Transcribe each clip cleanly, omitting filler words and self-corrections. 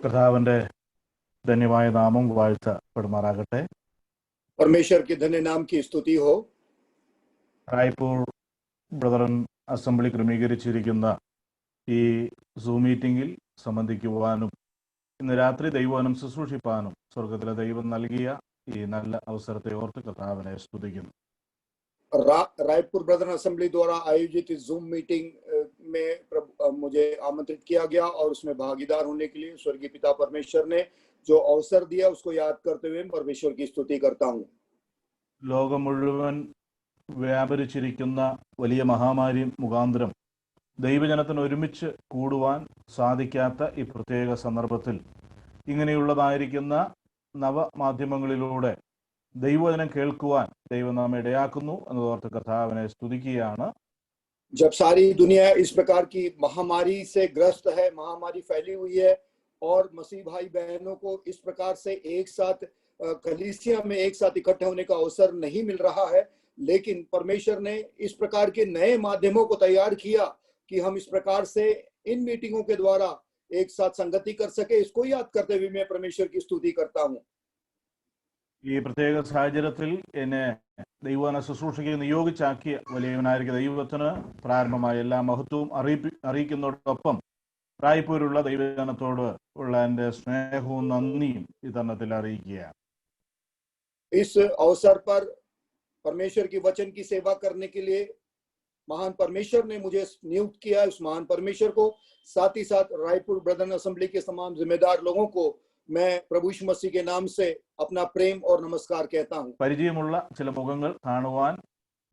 കർത്താവിന്റെ ധന്യമായ നാമം വാഴ്ത്തപ്പെടുമാറാകട്ടെ. परमेश्वर के धन्य नाम की स्तुति हो। റായ്പൂർ ബ്രദറൻ അസംബ്ലി ക്രമീകരിച്ചിരിക്കുന്ന ഈ സൂം മീറ്റിംഗിൽ സംബന്ധിക്കുവാനും ഇന്ന് രാത്രി ദൈവവചനം ശുശ്രൂഷിപ്പാനും സ്വർഗത്തിലെ ദൈവം നൽകിയ ഈ നല്ല അവസരത്തെ ഓർത്ത് കർത്താവിനെ സ്തുതിക്കുന്നു. रायपुर ब्रदरन असेंबली द्वारा आयोजित इस जूम मीटिंग में मुझे आमंत्रित किया गया और उसमें भागीदार होने के लिए स्वर्गीय पिता परमेश्वर ने जो अवसर दिया उसको याद करते हुए परमेश्वर की स्तुति करता हूँ. ലോകം മുഴുവൻ വ്യാപരിച്ചിരിക്കുന്ന വലിയ മഹാമാരി മുഖാന്തരം ദൈവജനത്തിന് ഒരുമിച്ച് കൂടുവാൻ സാധിക്കാത്ത ഈ പ്രത്യേക സന്ദർഭത്തിൽ ഇങ്ങനെയുള്ളതായിരിക്കുന്ന നവമാധ്യമങ്ങളിലൂടെ ദൈവവചനം കേൾക്കുവാൻ ദൈവം നമ്മെ ഇടയാക്കുന്നു എന്നതോർത്ത് കർത്താവിനെ സ്തുതിക്കുകയാണ്. जब सारी दुनिया इस प्रकार की महामारी से ग्रस्त है, महामारी फैली हुई है और मसीह भाई बहनों को इस प्रकार से एक साथ कलीसिया में एक साथ इकट्ठे होने का अवसर नहीं मिल रहा है, लेकिन परमेश्वर ने इस प्रकार के नए माध्यमों को तैयार किया कि हम इस प्रकार से इन मीटिंगों के द्वारा एक साथ संगति कर सके. इसको याद करते हुए मैं परमेश्वर की स्तुति करता हूँ. ഈ പ്രത്യേക സാഹചര്യത്തിൽ എന്നെ ദൈവവചന ശുശ്രൂഷയ്ക്ക് നിയോഗിച്ചാക്കിയ വലിയവനായിരിക്കും ദൈവത്തിന് പ്രാരംഭമായ എല്ലാ മഹത്വവും അറിയിക്കുന്നതോടൊപ്പം റായ്പൂരുള്ള ദൈവജനത്തോട് ഉള്ള എൻ്റെ സ്നേഹവും നന്ദിയും ഈ തരണത്തിൽ അറിയിക്കുകയാണ്. इस अवसर पर परमेश्वर की वचन की सेवा करने के लिए महान परमेश्वर ने मुझे नियुक्त किया. उस महान परमेश्वर को साथ ही साथ रायपुर ब्रदरन असेंबली के तमाम जिम्मेदार लोगों को मैं प्रभु यीशु मसीह के नाम से अपना प्रेम और नमस्कार कहता हूँ. പരിചയമുള്ള ചില മുഖങ്ങൾ കാണുവാൻ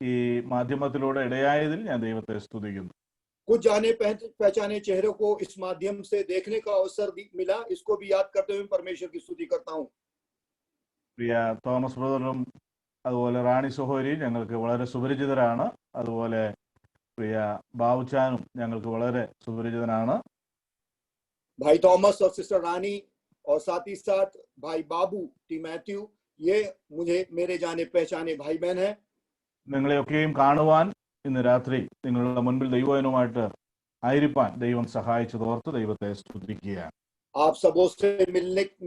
ഈ മാധ്യമത്തിലൂടെ ഇടയായതിൽ ഞാൻ ദൈവത്തെ സ്തുതിക്കുന്നു. कुछ जाने पहचाने चेहरों को इस माध्यम से देखने का अवसर मिला, इसको भी याद करते हुए परमेश्वर की स्तुति करता हूँ. പ്രിയ തോമസ് ബ്രദറും അതുപോലെ റാണി സഹോദരി ഞങ്ങൾക്ക് വളരെ സുപരിചിതരാണ്. അതുപോലെ പ്രിയ ബാബുച്ചാനും ഞങ്ങൾക്ക് വളരെ സുപരിചിതനാണ്. भाई थॉमस और सिस्टर रानी और साथ ही साथ भाई बाबू टी मैथ्यू, ये मुझे मेरे जाने पहचाने भाई बहन है. നിങ്ങളെയൊക്കെയും കാണുവാൻ ഇന്ന് രാത്രി നിങ്ങളുടെ മുൻപിൽ ദൈവവചനവുമായിട്ട് ആയിരിക്കാൻ ദൈവം സഹായിച്ചതോർത്ത് ദൈവത്തെ സ്തുതിക്കുകയാണ്. आप सबों से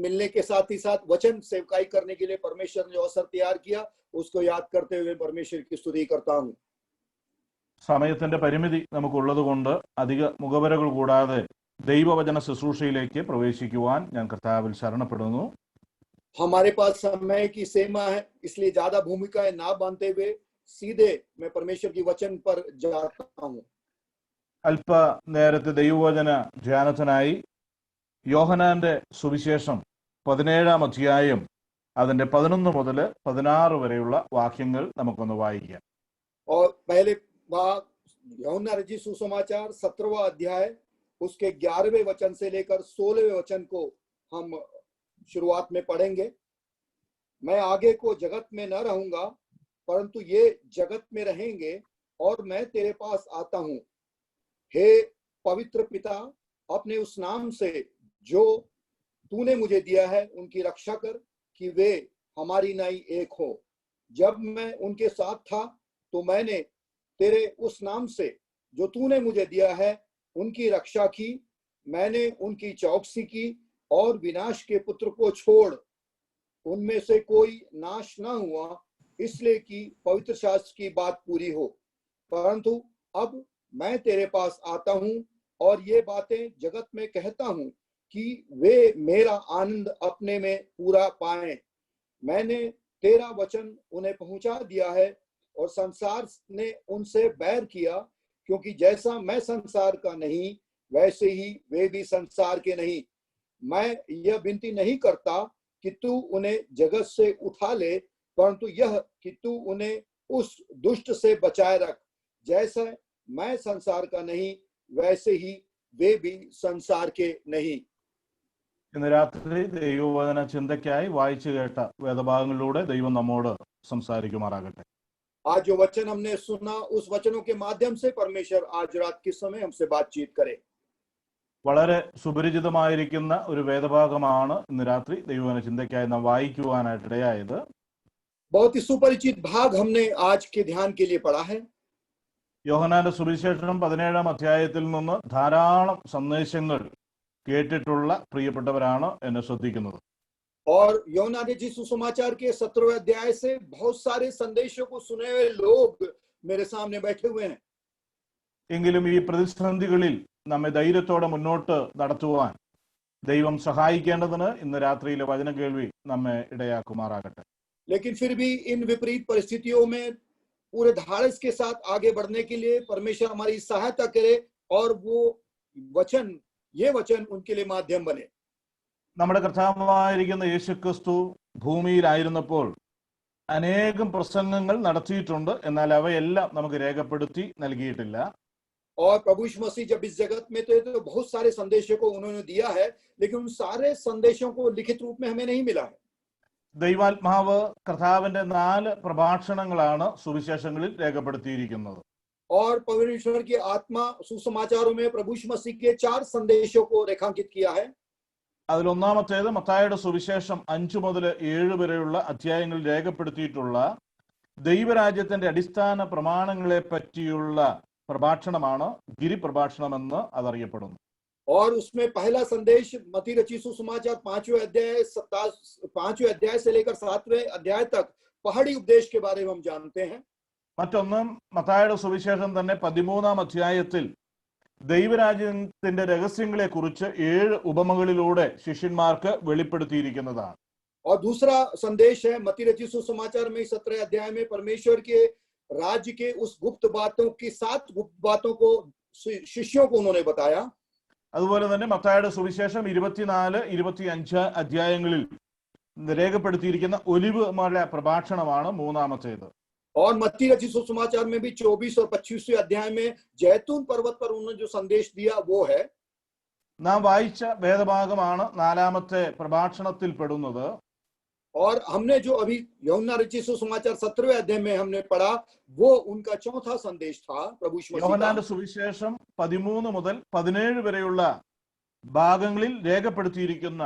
मिलने के साथ ही साथ वचन सेवकाई करने के लिए परमेश्वर ने अवसर तैयार किया, उसको याद करते हुए परमेश्वर की स्तुति करता हूँ. സമയത്തിന്റെ പരിമിതി നമുക്കുള്ളത് കൊണ്ട് അധിക മുഖവരകൾ കൂടാതെ ദൈവവചന ശുശ്രൂഷയിലേക്ക് പ്രവേശിക്കുവാൻ ഞാൻ കർത്താവിൽ ശരണപ്പെടുന്നു. हमारे पास समय की सीमा है, इसलिए ज्यादा भूमिकाएं ना बांधते हुए सीधे मैं परमेश्वर की वचन पर जाता हूँ. അല്പ നേരത്തെ ദൈവവചന ധ്യാനത്തിനായി യോഹന്നാന്റെ സുവിശേഷം 17-ാം അധ്യായം അതിന്റെ 11 മുതൽ 16 വരെയുള്ള വാക്യങ്ങൾ നമുക്കൊന്ന് വായിക്കാം. और पहले भाग यूहन्ना रचित सुसमाचार 17वां अध्याय उसके 11वें वचन से लेकर 16वें वचन को हम शुरुआत में पढ़ेंगे. मैं आगे को जगत में न रहूंगा, परंतु ये जगत में रहेंगे और मैं तेरे पास आता हूँ. हे पवित्र पिता, अपने उस नाम से जो तूने मुझे दिया है उनकी रक्षा कर कि वे हमारी नाई एक हो. जब मैं उनके साथ था तो मैंने तेरे उस नाम से जो तूने मुझे दिया है उनकी रक्षा की. मैंने उनकी चौकसी की और विनाश के पुत्र को छोड़ उनमें से कोई नाश ना हुआ, इसलिए कि पवित्र शास्त्र की बात पूरी हो. परंतु अब मैं तेरे पास आता हूँ और ये बातें जगत में कहता हूँ कि वे मेरा आनंद अपने में पूरा पाएं. मैंने तेरा वचन उन्हें पहुंचा दिया है और संसार ने उनसे बैर किया, क्योंकि जैसा मैं संसार का नहीं वैसे ही वे भी संसार के नहीं. मैं यह विनती नहीं करता कि तू उन्हें जगत से उठा ले, परंतु यह कि तू उन्हें उस दुष्ट से बचाए रख. जैसा मैं संसार का नहीं वैसे ही वे भी संसार के नहीं. ഇന്ന് രാത്രി ദൈവവചന ചിന്തയ്ക്കായി വായിച്ചു കേട്ട വേദഭാഗങ്ങളിലൂടെ ദൈവം നമ്മോട് സംസാരിക്കുമാറാകട്ടെ. आज जो वचन हमने सुना उस वचनों के माध्यम से परमेश्वर आज रात के समय हमसे बातचीत करे. വളരെ സുപരിചിതമായിരിക്കുന്ന ഒരു വേദഭാഗമാണ് ഇന്ന് രാത്രി ദൈവവചന ചിന്തയ്ക്കായി നാം വായിക്കുവാനായിട്ട് ഇടയായത്. बहुत ही सुपरिचित भाग हमने आज के ध्यान के लिए पढ़ा है. യോഹന്നാന്റെ സുവിശേഷം 17-ാം അധ്യായത്തിൽ നിന്ന് ധാരാളം സന്ദേശങ്ങൾ കേട്ടിട്ടുള്ള പ്രിയപ്പെട്ടവരാണ് എന്നെ ശ്രദ്ധിക്കുന്നത്. और यूहन्ना रचित सुसमाचार के 17वें अध्याय से बहुत सारे संदेशों को सुने हुए लोग मेरे सामने बैठे हुए हैं. എങ്കിലും ഈ പ്രതിസന്ധികളിൽ നമ്മെ ധൈര്യത്തോടെ മുന്നോട്ട് നടത്തുവാൻ ദൈവം സഹായിക്കേണ്ടതിന് ഇന്ന് രാത്രിയിലെ വചനം കേൾവി നമ്മെ ഇടയാക്കുമാറാകട്ടെ. लेकिन फिर भी इन विपरीत परिस्थितियों में पूरे धाड़स के साथ आगे बढ़ने के लिए परमेश्वर हमारी सहायता करे और वो ये वचन उनके लिए माध्यम बने. നമ്മുടെ കർത്താവായിരിക്കുന്ന യേശുക്രിസ്തു ഭൂമിയിലായിരുന്നപ്പോൾ അനേകം പ്രസംഗങ്ങൾ നടത്തിയിട്ടുണ്ട്. എന്നാൽ അവയെല്ലാം നമുക്ക് രേഖപ്പെടുത്തി നൽകിയിട്ടില്ല. और प्रभु यीशु मसीह जब इस जगत में थे तो बहुत सारे संदेशों को उन्होंने दिया है, लेकिन उन सारे संदेशों को लिखित रूप में हमें नहीं मिला है. ദൈവാത്മാവ് കർത്താവിന്റെ 4 പ്രഭാഷണങ്ങളാണ് സുവിശേഷങ്ങളിൽ രേഖപ്പെടുത്തിയിരിക്കുന്നത്. और परमेश्वर की आत्मा सुसमाचारों में प्रभु यीशु मसीह के 4 संदेशों को रेखांकित किया है. അതിൽ ഒന്നാമത്തേത് മത്തായിയുടെ സുവിശേഷം 5 മുതൽ 7 വരെയുള്ള അധ്യായങ്ങളിൽ രേഖപ്പെടുത്തിയിട്ടുള്ള ദൈവരാജ്യത്തിന്റെ അടിസ്ഥാന പ്രമാണങ്ങളെ പറ്റിയുള്ള പ്രഭാഷണമാണ് ഗിരിപ്രഭാഷണമെന്ന് അതറിയപ്പെടുന്നു. और उसमें पहला संदेश मत्ती रचित सुसमाचार 5वें अध्याय से लेकर 7वें अध्याय तक पहाड़ी उपदेश के बारे में हम जानते हैं. മറ്റൊന്നും മത്തായിയുടെ സുവിശേഷം തന്നെ 13-ാം അധ്യായത്തിൽ ദൈവരാജ്യത്തിന്റെ രഹസ്യങ്ങളെ കുറിച്ച് 7 ഉപമകളിലൂടെ ശിഷ്യന്മാർക്ക് വെളിപ്പെടുത്തിയിരിക്കുന്നതാണ്. और दूसरा संदेश है मत्ती रचित सुसमाचार में 17 अध्याय में परमेश्वर के राज्य के उस गुप्त बातों की 7 गुप्त बातों को शिष्यों को उन्होंने बताया. അതുപോലെ തന്നെ മത്തായിയുടെ സുവിശേഷം 24-25 അധ്യായങ്ങളിൽ രേഖപ്പെടുത്തിയിരിക്കുന്ന ഒലിവ് മല പ്രഭാഷണമാണ് മൂന്നാമത്തേത്. और मत्ती रचित सुसमाचार में भी 24 और 25वें अध्याय में जैतून पर्वत पर उन्होंने जो संदेश दिया वो है. നാം വായിച്ച വേദഭാഗമാണ് 4-ാമത്തെ പ്രഭാഷണത്തിൽ പെടുന്നത്. और हमने जो अभी यूहन्ना रचित सुसमाचार 17वें अध्याय में हमने पढ़ा वो उनका चौथा संदेश था प्रभु यीशु मसीह का. യോഹന്നാന്റെ സുവിശേഷം 13 മുതൽ 17 വരെയുള്ള ഭാഗങ്ങളിൽ രേഖപ്പെടുത്തിയിരിക്കുന്ന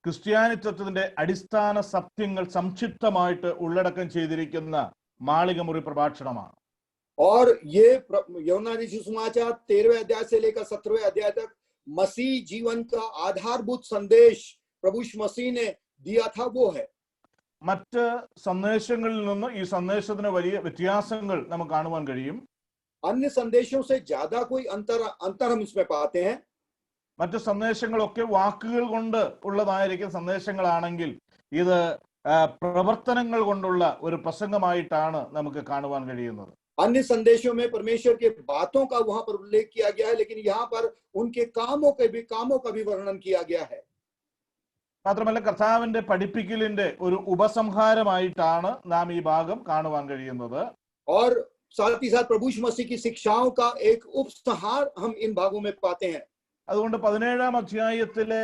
ക്രിസ്ത്യാനിത്വത്തിന്റെ അടിസ്ഥാന സത്യങ്ങൾ സംക്ഷിപ്തമായിട്ട് ഉള്ളടക്കം ചെയ്തിരിക്കുന്ന മാളികമുറി പ്രഭാഷണമാണ്. और ये यूहन्ना रचित सुसमाचार 13वें अध्याय से लेकर 17वें अध्याय तक मसीह जीवन का आधारभूत संदेश प्रभु यीशु मसीह ने दिया था वो है. മറ്റ് സന്ദേശങ്ങളിൽ നിന്ന് ഈ സന്ദേശത്തിന് വലിയ വ്യത്യാസങ്ങൾ നമുക്ക് കാണുവാൻ കഴിയും. अन्य संदेशों से ज्यादा कोई अंतर हम इसमें पाते हैं. മറ്റ് സന്ദേശങ്ങളൊക്കെ വാക്കുകൾ കൊണ്ട് ഉള്ളതായിരിക്കും സന്ദേശങ്ങളാണെങ്കിൽ ഇത് പ്രവർത്തനങ്ങൾ കൊണ്ടുള്ള ഒരു പ്രസംഗമായിട്ടാണ് നമുക്ക് കാണുവാൻ കഴിയുന്നത്. अन्य संदेशों में परमेश्वर के बातों का वहां पर उल्लेख किया गया है, लेकिन यहाँ पर उनके कामों का भी वर्णन किया गया है. മാത്രമല്ല കർത്താവിന്റെ പഠിപ്പിക്കലിന്റെ ഒരു ഉപസംഹാരമായിട്ടാണ് നാം ഈ ഭാഗം കാണുവാൻ കഴിയുന്നത്. और साथ ही साथ प्रभु यीशु मसीह की शिक्षाओं का एक उपसंहार हम इन भागों में पाते हैं. അതുകൊണ്ട് 17-ാം അധ്യായത്തിലെ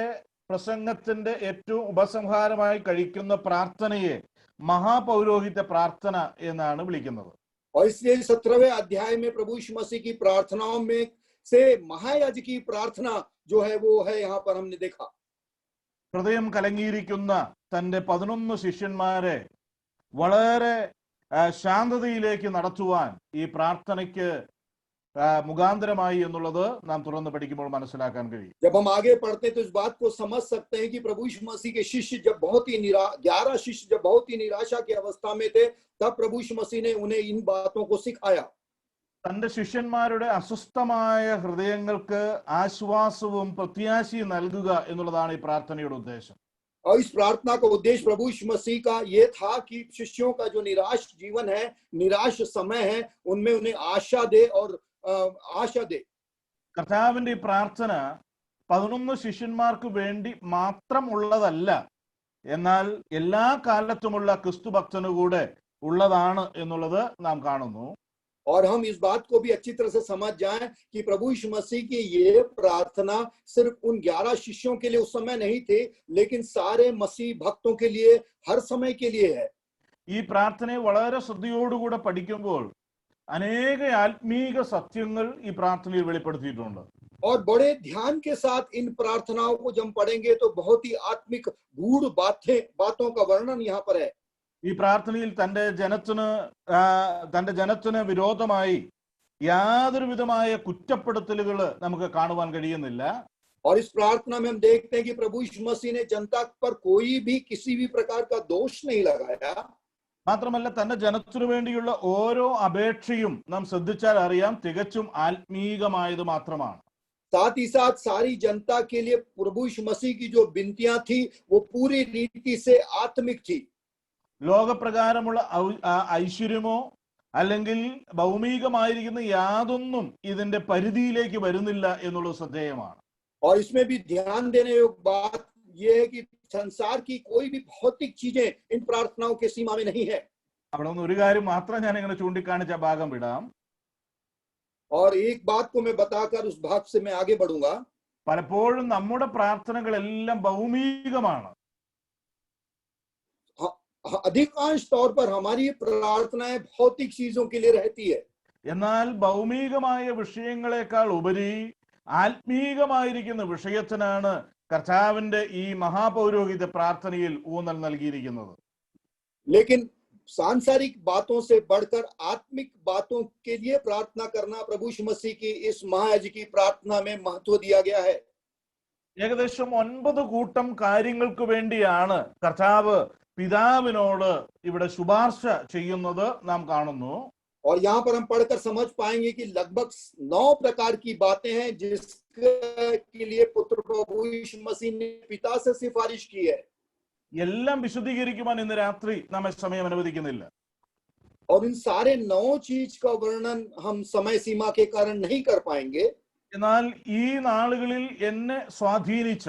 പ്രസംഗത്തിന്റെ ഏറ്റവും ഉപസംഹാരമായി കഴിക്കുന്ന പ്രാർത്ഥനയെ മഹാപൗരോഹിത്യ പ്രാർത്ഥന എന്നാണ് വിളിക്കുന്നത്. और इसलिए 17वें अध्याय में प्रभु यीशु मसीह की प्रार्थनाओं में से महायाजकी प्रार्थना जो है वो है यहाँ पर हमने देखा. ഹൃദയം കലങ്ങിയിരിക്കുന്ന തന്റെ 11 ശിഷ്യന്മാരെ വളരെ ശാന്തതയിലേക്ക് നടത്തുവാൻ ഈ പ്രാർത്ഥനയ്ക്ക് മുഖാന്തരമായി എന്നുള്ളത് നാം തുറന്ന് പഠിക്കുമ്പോൾ മനസ്സിലാക്കാൻ കഴിയും. जब हम आगे पढ़ते हैं तो इस बात को समझ सकते हैं कि प्रभु यीशु मसीह के शिष्य जब 11 शिष्य जब बहुत ही निराशा की अवस्था में थे, तब प्रभु यीशु मसीह ने उन्हें इन बातों को सिखाया. തന്റെ ശിഷ്യന്മാരുടെ അസ്വസ്ഥമായ ഹൃദയങ്ങൾക്ക് ആശ്വാസവും പ്രത്യാശയും നൽകുക എന്നുള്ളതാണ് ഈ പ്രാർത്ഥനയുടെ ഉദ്ദേശം. और इस प्रार्थना का उद्देश्य प्रभु यीशु मसीह का ये था कि शिष्यों का जो निराश जीवन है, निराश समय है, उनमें उन्हें आशा दे और आशा दे. കർത്താവിന്റെ ഈ പ്രാർത്ഥന 11 ശിഷ്യന്മാർക്ക് വേണ്ടി മാത്രം ഉള്ളതല്ല, എന്നാൽ എല്ലാ കാലത്തുമുള്ള ക്രിസ്തു ഭക്തനു കൂടെ ഉള്ളതാണ് എന്നുള്ളത് നാം കാണുന്നു. और हम इस बात को भी अच्छी तरह से समझ जाएं कि प्रभु यीशु मसीह की ये प्रार्थना सिर्फ उन 11 शिष्यों के लिए उस समय नहीं थी, लेकिन सारे मसीह भक्तों के लिए हर समय के लिए है. ഈ പ്രാർത്ഥനയെ വളരെ ശ്രദ്ധയോടുകൂടെ പഠിക്കുമ്പോൾ അനേക ആത്മീക സത്യങ്ങൾ ഈ പ്രാർത്ഥനയിൽ വെളിപ്പെടുത്തിയിട്ടുണ്ട്. और बड़े ध्यान के साथ इन प्रार्थनाओं को जब पढ़ेंगे तो बहुत ही आत्मिक गूढ़ बातों का वर्णन यहाँ पर है. ഈ പ്രാർത്ഥനയിൽ തന്റെ ജനത്തിന് വിരോധമായി യാതൊരു വിധമായ കുറ്റപ്പെടുത്തലുകൾ നമുക്ക് കാണുവാൻ കഴിയുന്നില്ല. और इस प्रार्थना में हम देखते हैं कि प्रभु यीशु मसीह ने जनता पर कोई भी किसी भी प्रकार का दोष नहीं लगाया, മാത്രമല്ല തന്റെ ജനത്തിനു വേണ്ടിയുള്ള ഓരോ അപേക്ഷയും നാം ശ്രദ്ധിച്ചാൽ അറിയാം തികച്ചും ആത്മീകമായത് മാത്രമാണ്. साथ ही साथ सारी जनता के लिए प्रभु यीशु मसीह की जो विनतियां थी वो पूरी रीति से आत्मिक थी. ലോകപ്രകാരമുള്ള ഐശ്വര്യമോ അല്ലെങ്കിൽ ഭൗമികമായിരിക്കുന്ന യാതൊന്നും ഇതിന്റെ പരിധിയിലേക്ക് വരുന്നില്ല എന്നുള്ളത് ശ്രദ്ധേയമാണ്. और इसमें भी ध्यान देने योग्य बात यह है कि संसार की कोई भी भौतिक चीजें इन प्रार्थनाओं के सीमा में नहीं है. അവിടെ നിന്ന് ഒരു കാര്യം മാത്രം ഞാൻ ഇങ്ങനെ ചൂണ്ടിക്കാണിച്ച ഭാഗം വിടാം. और एक बात को मैं बताकर उस भाग से मैं आगे बढ़ूंगा. പലപ്പോഴും നമ്മുടെ പ്രാർത്ഥനകളെല്ലാം ഭൗമികമാണ്. अधिकांश तौर पर हमारी प्रार्थनाएं भौतिक चीजों के लिए रहती है. എന്നാൽ ഭൗമികമായ വിഷയങ്ങളെക്കാൾ ഉപരി ആത്മീകമായിരിക്കുന്ന വിഷയത്തിനാണ് കർത്താവിന്റെ ഈ മഹാപൗരോഹിത പ്രാർത്ഥനയിൽ ഊന്നൽ നൽകിയിരിക്കുന്നത്. लेकिन सांसारिक बातों से बढ़कर आत्मिक बातों के लिए प्रार्थना करना प्रभु यीशु मसीह की इस महायाजकी प्रार्थना में महत्व दिया गया है. ഏകദേശം 9 കൂട്ടം കാര്യങ്ങൾക്ക് വേണ്ടിയാണ് കർത്താവ് പിതാവിനോട് ഇവിടെ ശുപാർശ ചെയ്യുന്നത് നാം കാണുന്നു. और यहाँ पर हम पढ़कर समझ पाएंगे कि लगभग 9 प्रकार की बातें हैं जिसके लिए पुत्र प्रभु यीशु मसीह ने पिता से सिफारिश की है. എല്ലാം വിശദീകരിക്കുവാൻ ഇന്ന് രാത്രി നമ്മെ സമയം അനുവദിക്കുന്നില്ല. और इन सारे 9 चीज का वर्णन हम समय सीमा के कारण नहीं कर पाएंगे. എന്നാൽ ഈ നാളുകളിൽ എന്നെ സ്വാധീനിച്ച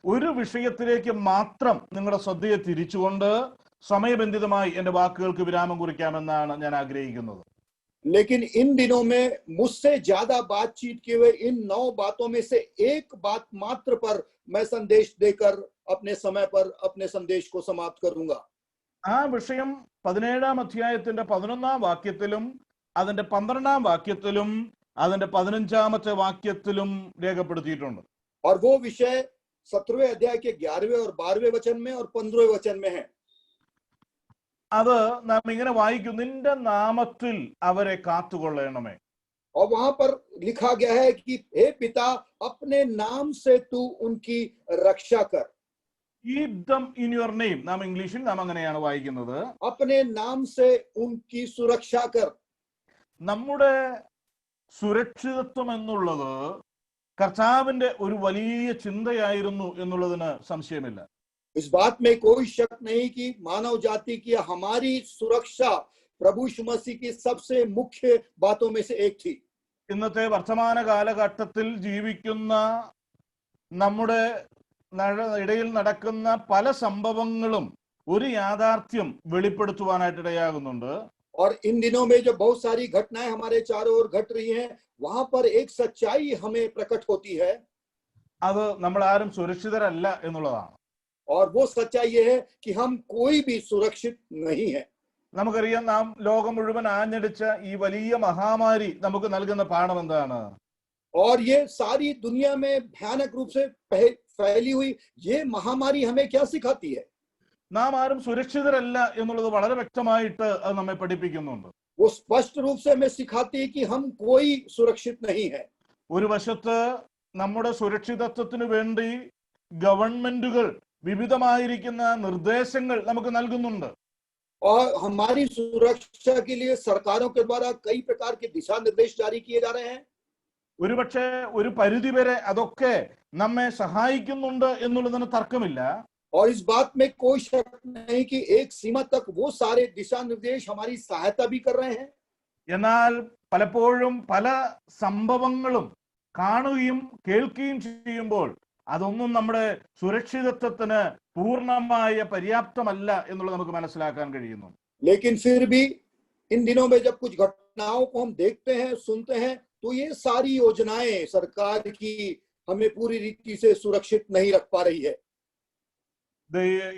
ഒരു വിഷയത്തിലേക്ക് മാത്രം നിങ്ങളുടെ ശ്രദ്ധയെ തിരിച്ചുകൊണ്ട് സമയബന്ധിതമായി എന്റെ വാക്കുകൾക്ക് വിരാമം കുറിക്കാമെന്നാണ് ഞാൻ ആഗ്രഹിക്കുന്നത്. लेकिन इन दिनों में मुझसे ज्यादा बातचीत किए हुए इन 9 बातों में से एक बात मात्र पर मैं संदेश देकर अपने समय पर अपने संदेश को समाप्त करूंगा. ആ വിഷയം 17-ാം അധ്യായത്തിന്റെ 11-ാം വാക്യത്തിലും അതിന്റെ 12-ാം വാക്യത്തിലും അതിന്റെ 15-ാമത്തെ വാക്യത്തിലും രേഖപ്പെടുത്തിയിട്ടുണ്ട്. और वो विषय 17वें अध्याय के 11वें और 12वें वचन में और 15वें वचन में है. അത് നാം ഇങ്ങനെ വായിക്കും, നിന്റെ നാമത്തിൽ അവരെ കാത്തുകൊള്ളണമേ. और वहां पर लिखा गया है कि हे पिता अपने नाम से तू उनकी रक्षा कर. Keep them in your name. നാം ഇംഗ്ലീഷിൽ നാം അങ്ങനെയാണ് വായിക്കുന്നത്. अपने नाम से उनकी सुरक्षा कर. നമ്മുടെ സുരക്ഷിതത്വം എന്നുള്ളത് കർത്താവിന്റെ ഒരു വലിയ ചിന്തയായിരുന്നു എന്നുള്ളതിന് സംശയമില്ല. इस बात में कोई शक नहीं कि मानव जाति की हमारी सुरक्षा प्रभु यीशु मसीह की सबसे मुख्य बातों में से एक थी. ഇന്നത്തെ വർത്തമാന കാലഘട്ടത്തിൽ ജീവിക്കുന്ന നമ്മുടെ ഇടയിൽ നടക്കുന്ന പല സംഭവങ്ങളും ഒരു യാഥാർത്ഥ്യം വെളിപ്പെടുത്തുവാനായിട്ട് ഇടയാകുന്നുണ്ട്. और इन दिनों में जो बहुत सारी घटनाएं हमारे चारों ओर घट रही हैं, वहां पर एक सच्चाई हमें प्रकट होती है. അത് നമ്മൾ ആരും സുരക്ഷിതരല്ല എന്നുള്ളതാണ്. और वो सच्चाई ये है कि हम कोई भी सुरक्षित नहीं है. നമുക്കറിയാം, നാം ലോകം മുഴുവൻ ആഞ്ഞടിച്ച ഈ വലിയ മഹാമാരി നമുക്ക് നൽകുന്ന പാഠം എന്താണ്? और ये सारी दुनिया में भयानक रूप से फैली हुई ये महामारी हमें क्या सिखाती है? നാം ആരും സുരക്ഷിതരല്ല എന്നുള്ളത് വളരെ വ്യക്തമായിട്ട് അത് നമ്മെ പഠിപ്പിക്കുന്നുണ്ട്. वो स्पष्ट रूप से हमें सिखाती है कि हम कोई सुरक्षित नहीं है. ഒരു വശത്ത് നമ്മുടെ സുരക്ഷിതത്വത്തിന് വേണ്ടി ഗവൺമെന്റുകൾ വിവിധമായിരിക്കുന്ന നിർദ്ദേശങ്ങൾ നമുക്ക് നൽകുന്നുണ്ട്. और हमारी सुरक्षा के लिए सरकारों के द्वारा कई प्रकार के दिशा निर्देश जारी किए जा रहे हैं. ഒരുപക്ഷെ ഒരു പരിധിവരെ അതൊക്കെ നമ്മെ സഹായിക്കുന്നുണ്ട് എന്നുള്ളതിന് തർക്കമില്ല. और इस बात में कोई शक नहीं कि एक सीमा तक वो सारे दिशा निर्देश हमारी सहायता भी कर रहे हैं. എന്നാൽ പലപ്പോഴും പല സംഭവങ്ങളും കാണുകയും കേൾക്കുകയും ചെയ്യുമ്പോൾ അതൊന്നും നമ്മുടെ സുരക്ഷിതത്വത്തിന് പൂർണ്ണമായ പര്യാപ്തമല്ല എന്നുള്ളത് നമുക്ക് മനസ്സിലാക്കാൻ കഴിയുന്നു. लेकिन फिर भी इन दिनों में जब कुछ घटनाओं को हम देखते हैं, सुनते हैं, तो ये सारी योजनाएं सरकार की हमें पूरी रीति से सुरक्षित नहीं रख पा रही है.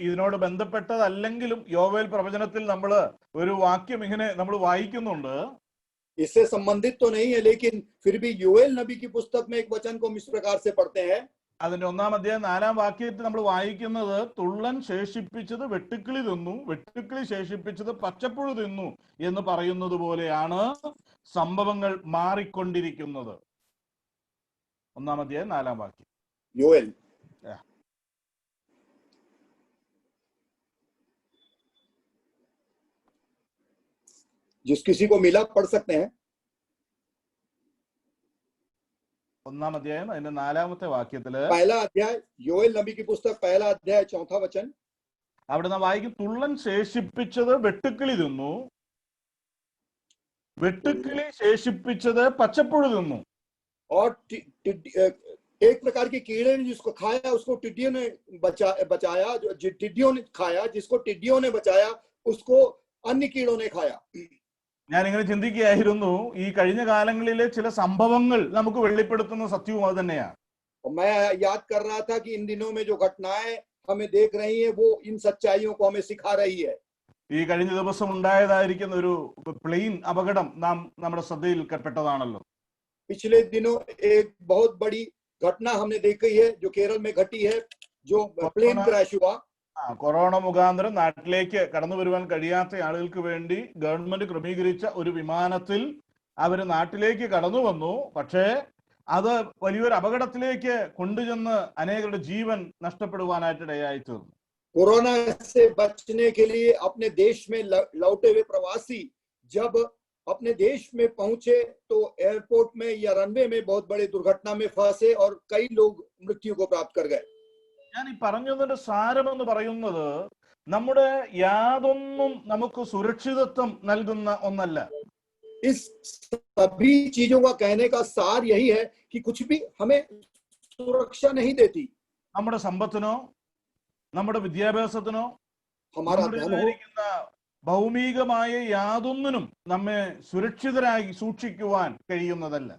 ഇതിനോട് ബന്ധപ്പെട്ടതല്ലെങ്കിലും യോവേൽ പ്രവചനത്തിൽ നമ്മൾ ഒരു വാക്യം ഇങ്ങനെ നമ്മൾ വായിക്കുന്നുണ്ട്. इससे संबंधित तो नहीं है, लेकिन फिर भी योएल नबी की पुस्तक में एक वचन को हम इस प्रकार से पढ़ते हैं. അതിന്റെ 1-ാം അധ്യായം 4-ാം വാക്യത്തിൽ നമ്മൾ വായിക്കുന്നത്, തുള്ളൻ ശേഷിപ്പിച്ചത് വെട്ടുക്കിളി തിന്നു, വെട്ടുക്കിളി ശേഷിപ്പിച്ചത് പച്ചപ്പുഴു തിന്നു എന്ന് പറയുന്നത് പോലെയാണ് സംഭവങ്ങൾ മാറിക്കൊണ്ടിരിക്കുന്നത്. 1-ാം അധ്യായം 4-ാം വാക്യം. योएल। जिस किसी को मिला पढ़ सकते हैं। 1-ാം അധ്യായം അതിന്റെ 4-ാമത്തെ വാക്യത്തില് पहला अध्याय योएल नबी की पुस्तक, पहला अध्याय 4वां वचन। അവിടെ നാം വായിക്കും, തുള്ളൻ ശേഷിപ്പിച്ചത് വെട്ടുക്കിളി തിന്നു, വെട്ടുക്കിളി ശേഷിപ്പിച്ചത് പച്ചപ്പുഴു തിന്നു. और एक प्रकार के कीड़े ने जिसको खाया उसको टिड्डियों ने बचाया, जो टिड्डियों ने खाया, जिसको टिड्डियों ने बचाया उसको अन्य कीड़ों ने खाया। ഞാൻ ഇങ്ങനെ ചിന്തിക്കുകയായിരുന്നു, ഈ കഴിഞ്ഞ കാലങ്ങളിലെ ചില സംഭവങ്ങൾ നമുക്ക് വെളിപ്പെടുത്തുന്ന സത്യവും അത് തന്നെയാണ്. और मैं याद कर रहा था कि इन दिनों में जो घटनाएं हमें देख रही हैं वो इन सच्चाइयों को हमें सिखा रही है। ഈ കഴിഞ്ഞ ദിവസം ഉണ്ടായതായിരിക്കുന്ന ഒരു പ്ലെയിൻ അപകടം നമ്മുടെ ശ്രദ്ധയിൽപ്പെട്ടതാണല്ലോ. पिछले दिनों एक बहुत बड़ी घटना हमने देखी है जो केरल में घटी है, जो प्लेन क्रैश हुआ। കൊറോണ മുഖാന്തരം നാട്ടിലേക്ക് കടന്നു വരുവാൻ കഴിയാത്ത ആളുകൾക്ക് വേണ്ടി ഗവൺമെന്റ് ക്രമീകരിച്ച ഒരു വിമാനത്തിൽ അവര് നാട്ടിലേക്ക് കടന്നു വന്നു. പക്ഷേ അത് വലിയൊരു അപകടത്തിലേക്ക് കൊണ്ടുചെന്ന് അനേകരുടെ ജീവൻ നഷ്ടപ്പെടുവാനായിട്ട് ഇടയായി തീർന്നു. कोरोना से बचने के लिए अपने देश में लौटे हुए प्रवासी जब अपने देश में पहुंचे तो एयरपोर्ट में या रनवे में बहुत बड़े दुर्घटना में फंसे और कई लोग मृत्यु को प्राप्त कर गए। ഞാൻ ഈ പറഞ്ഞതിന്റെ സാരമെന്ന് പറയുന്നത്, നമ്മുടെ യാതൊന്നും നമുക്ക് സുരക്ഷിതത്വം നൽകുന്ന ഒന്നല്ല. इस सभी चीजों का कहने का सार यही है कि कुछ भी हमें सुरक्षा नहीं देती। നമ്മുടെ സമ്പത്തിനോ നമ്മുടെ വിദ്യാഭ്യാസത്തിനോ हमारा धन हो, ഭൗമികമായ യാതൊന്നിനും നമ്മെ സുരക്ഷിതരായി സൂക്ഷിക്കുവാൻ കഴിയുന്നതല്ല.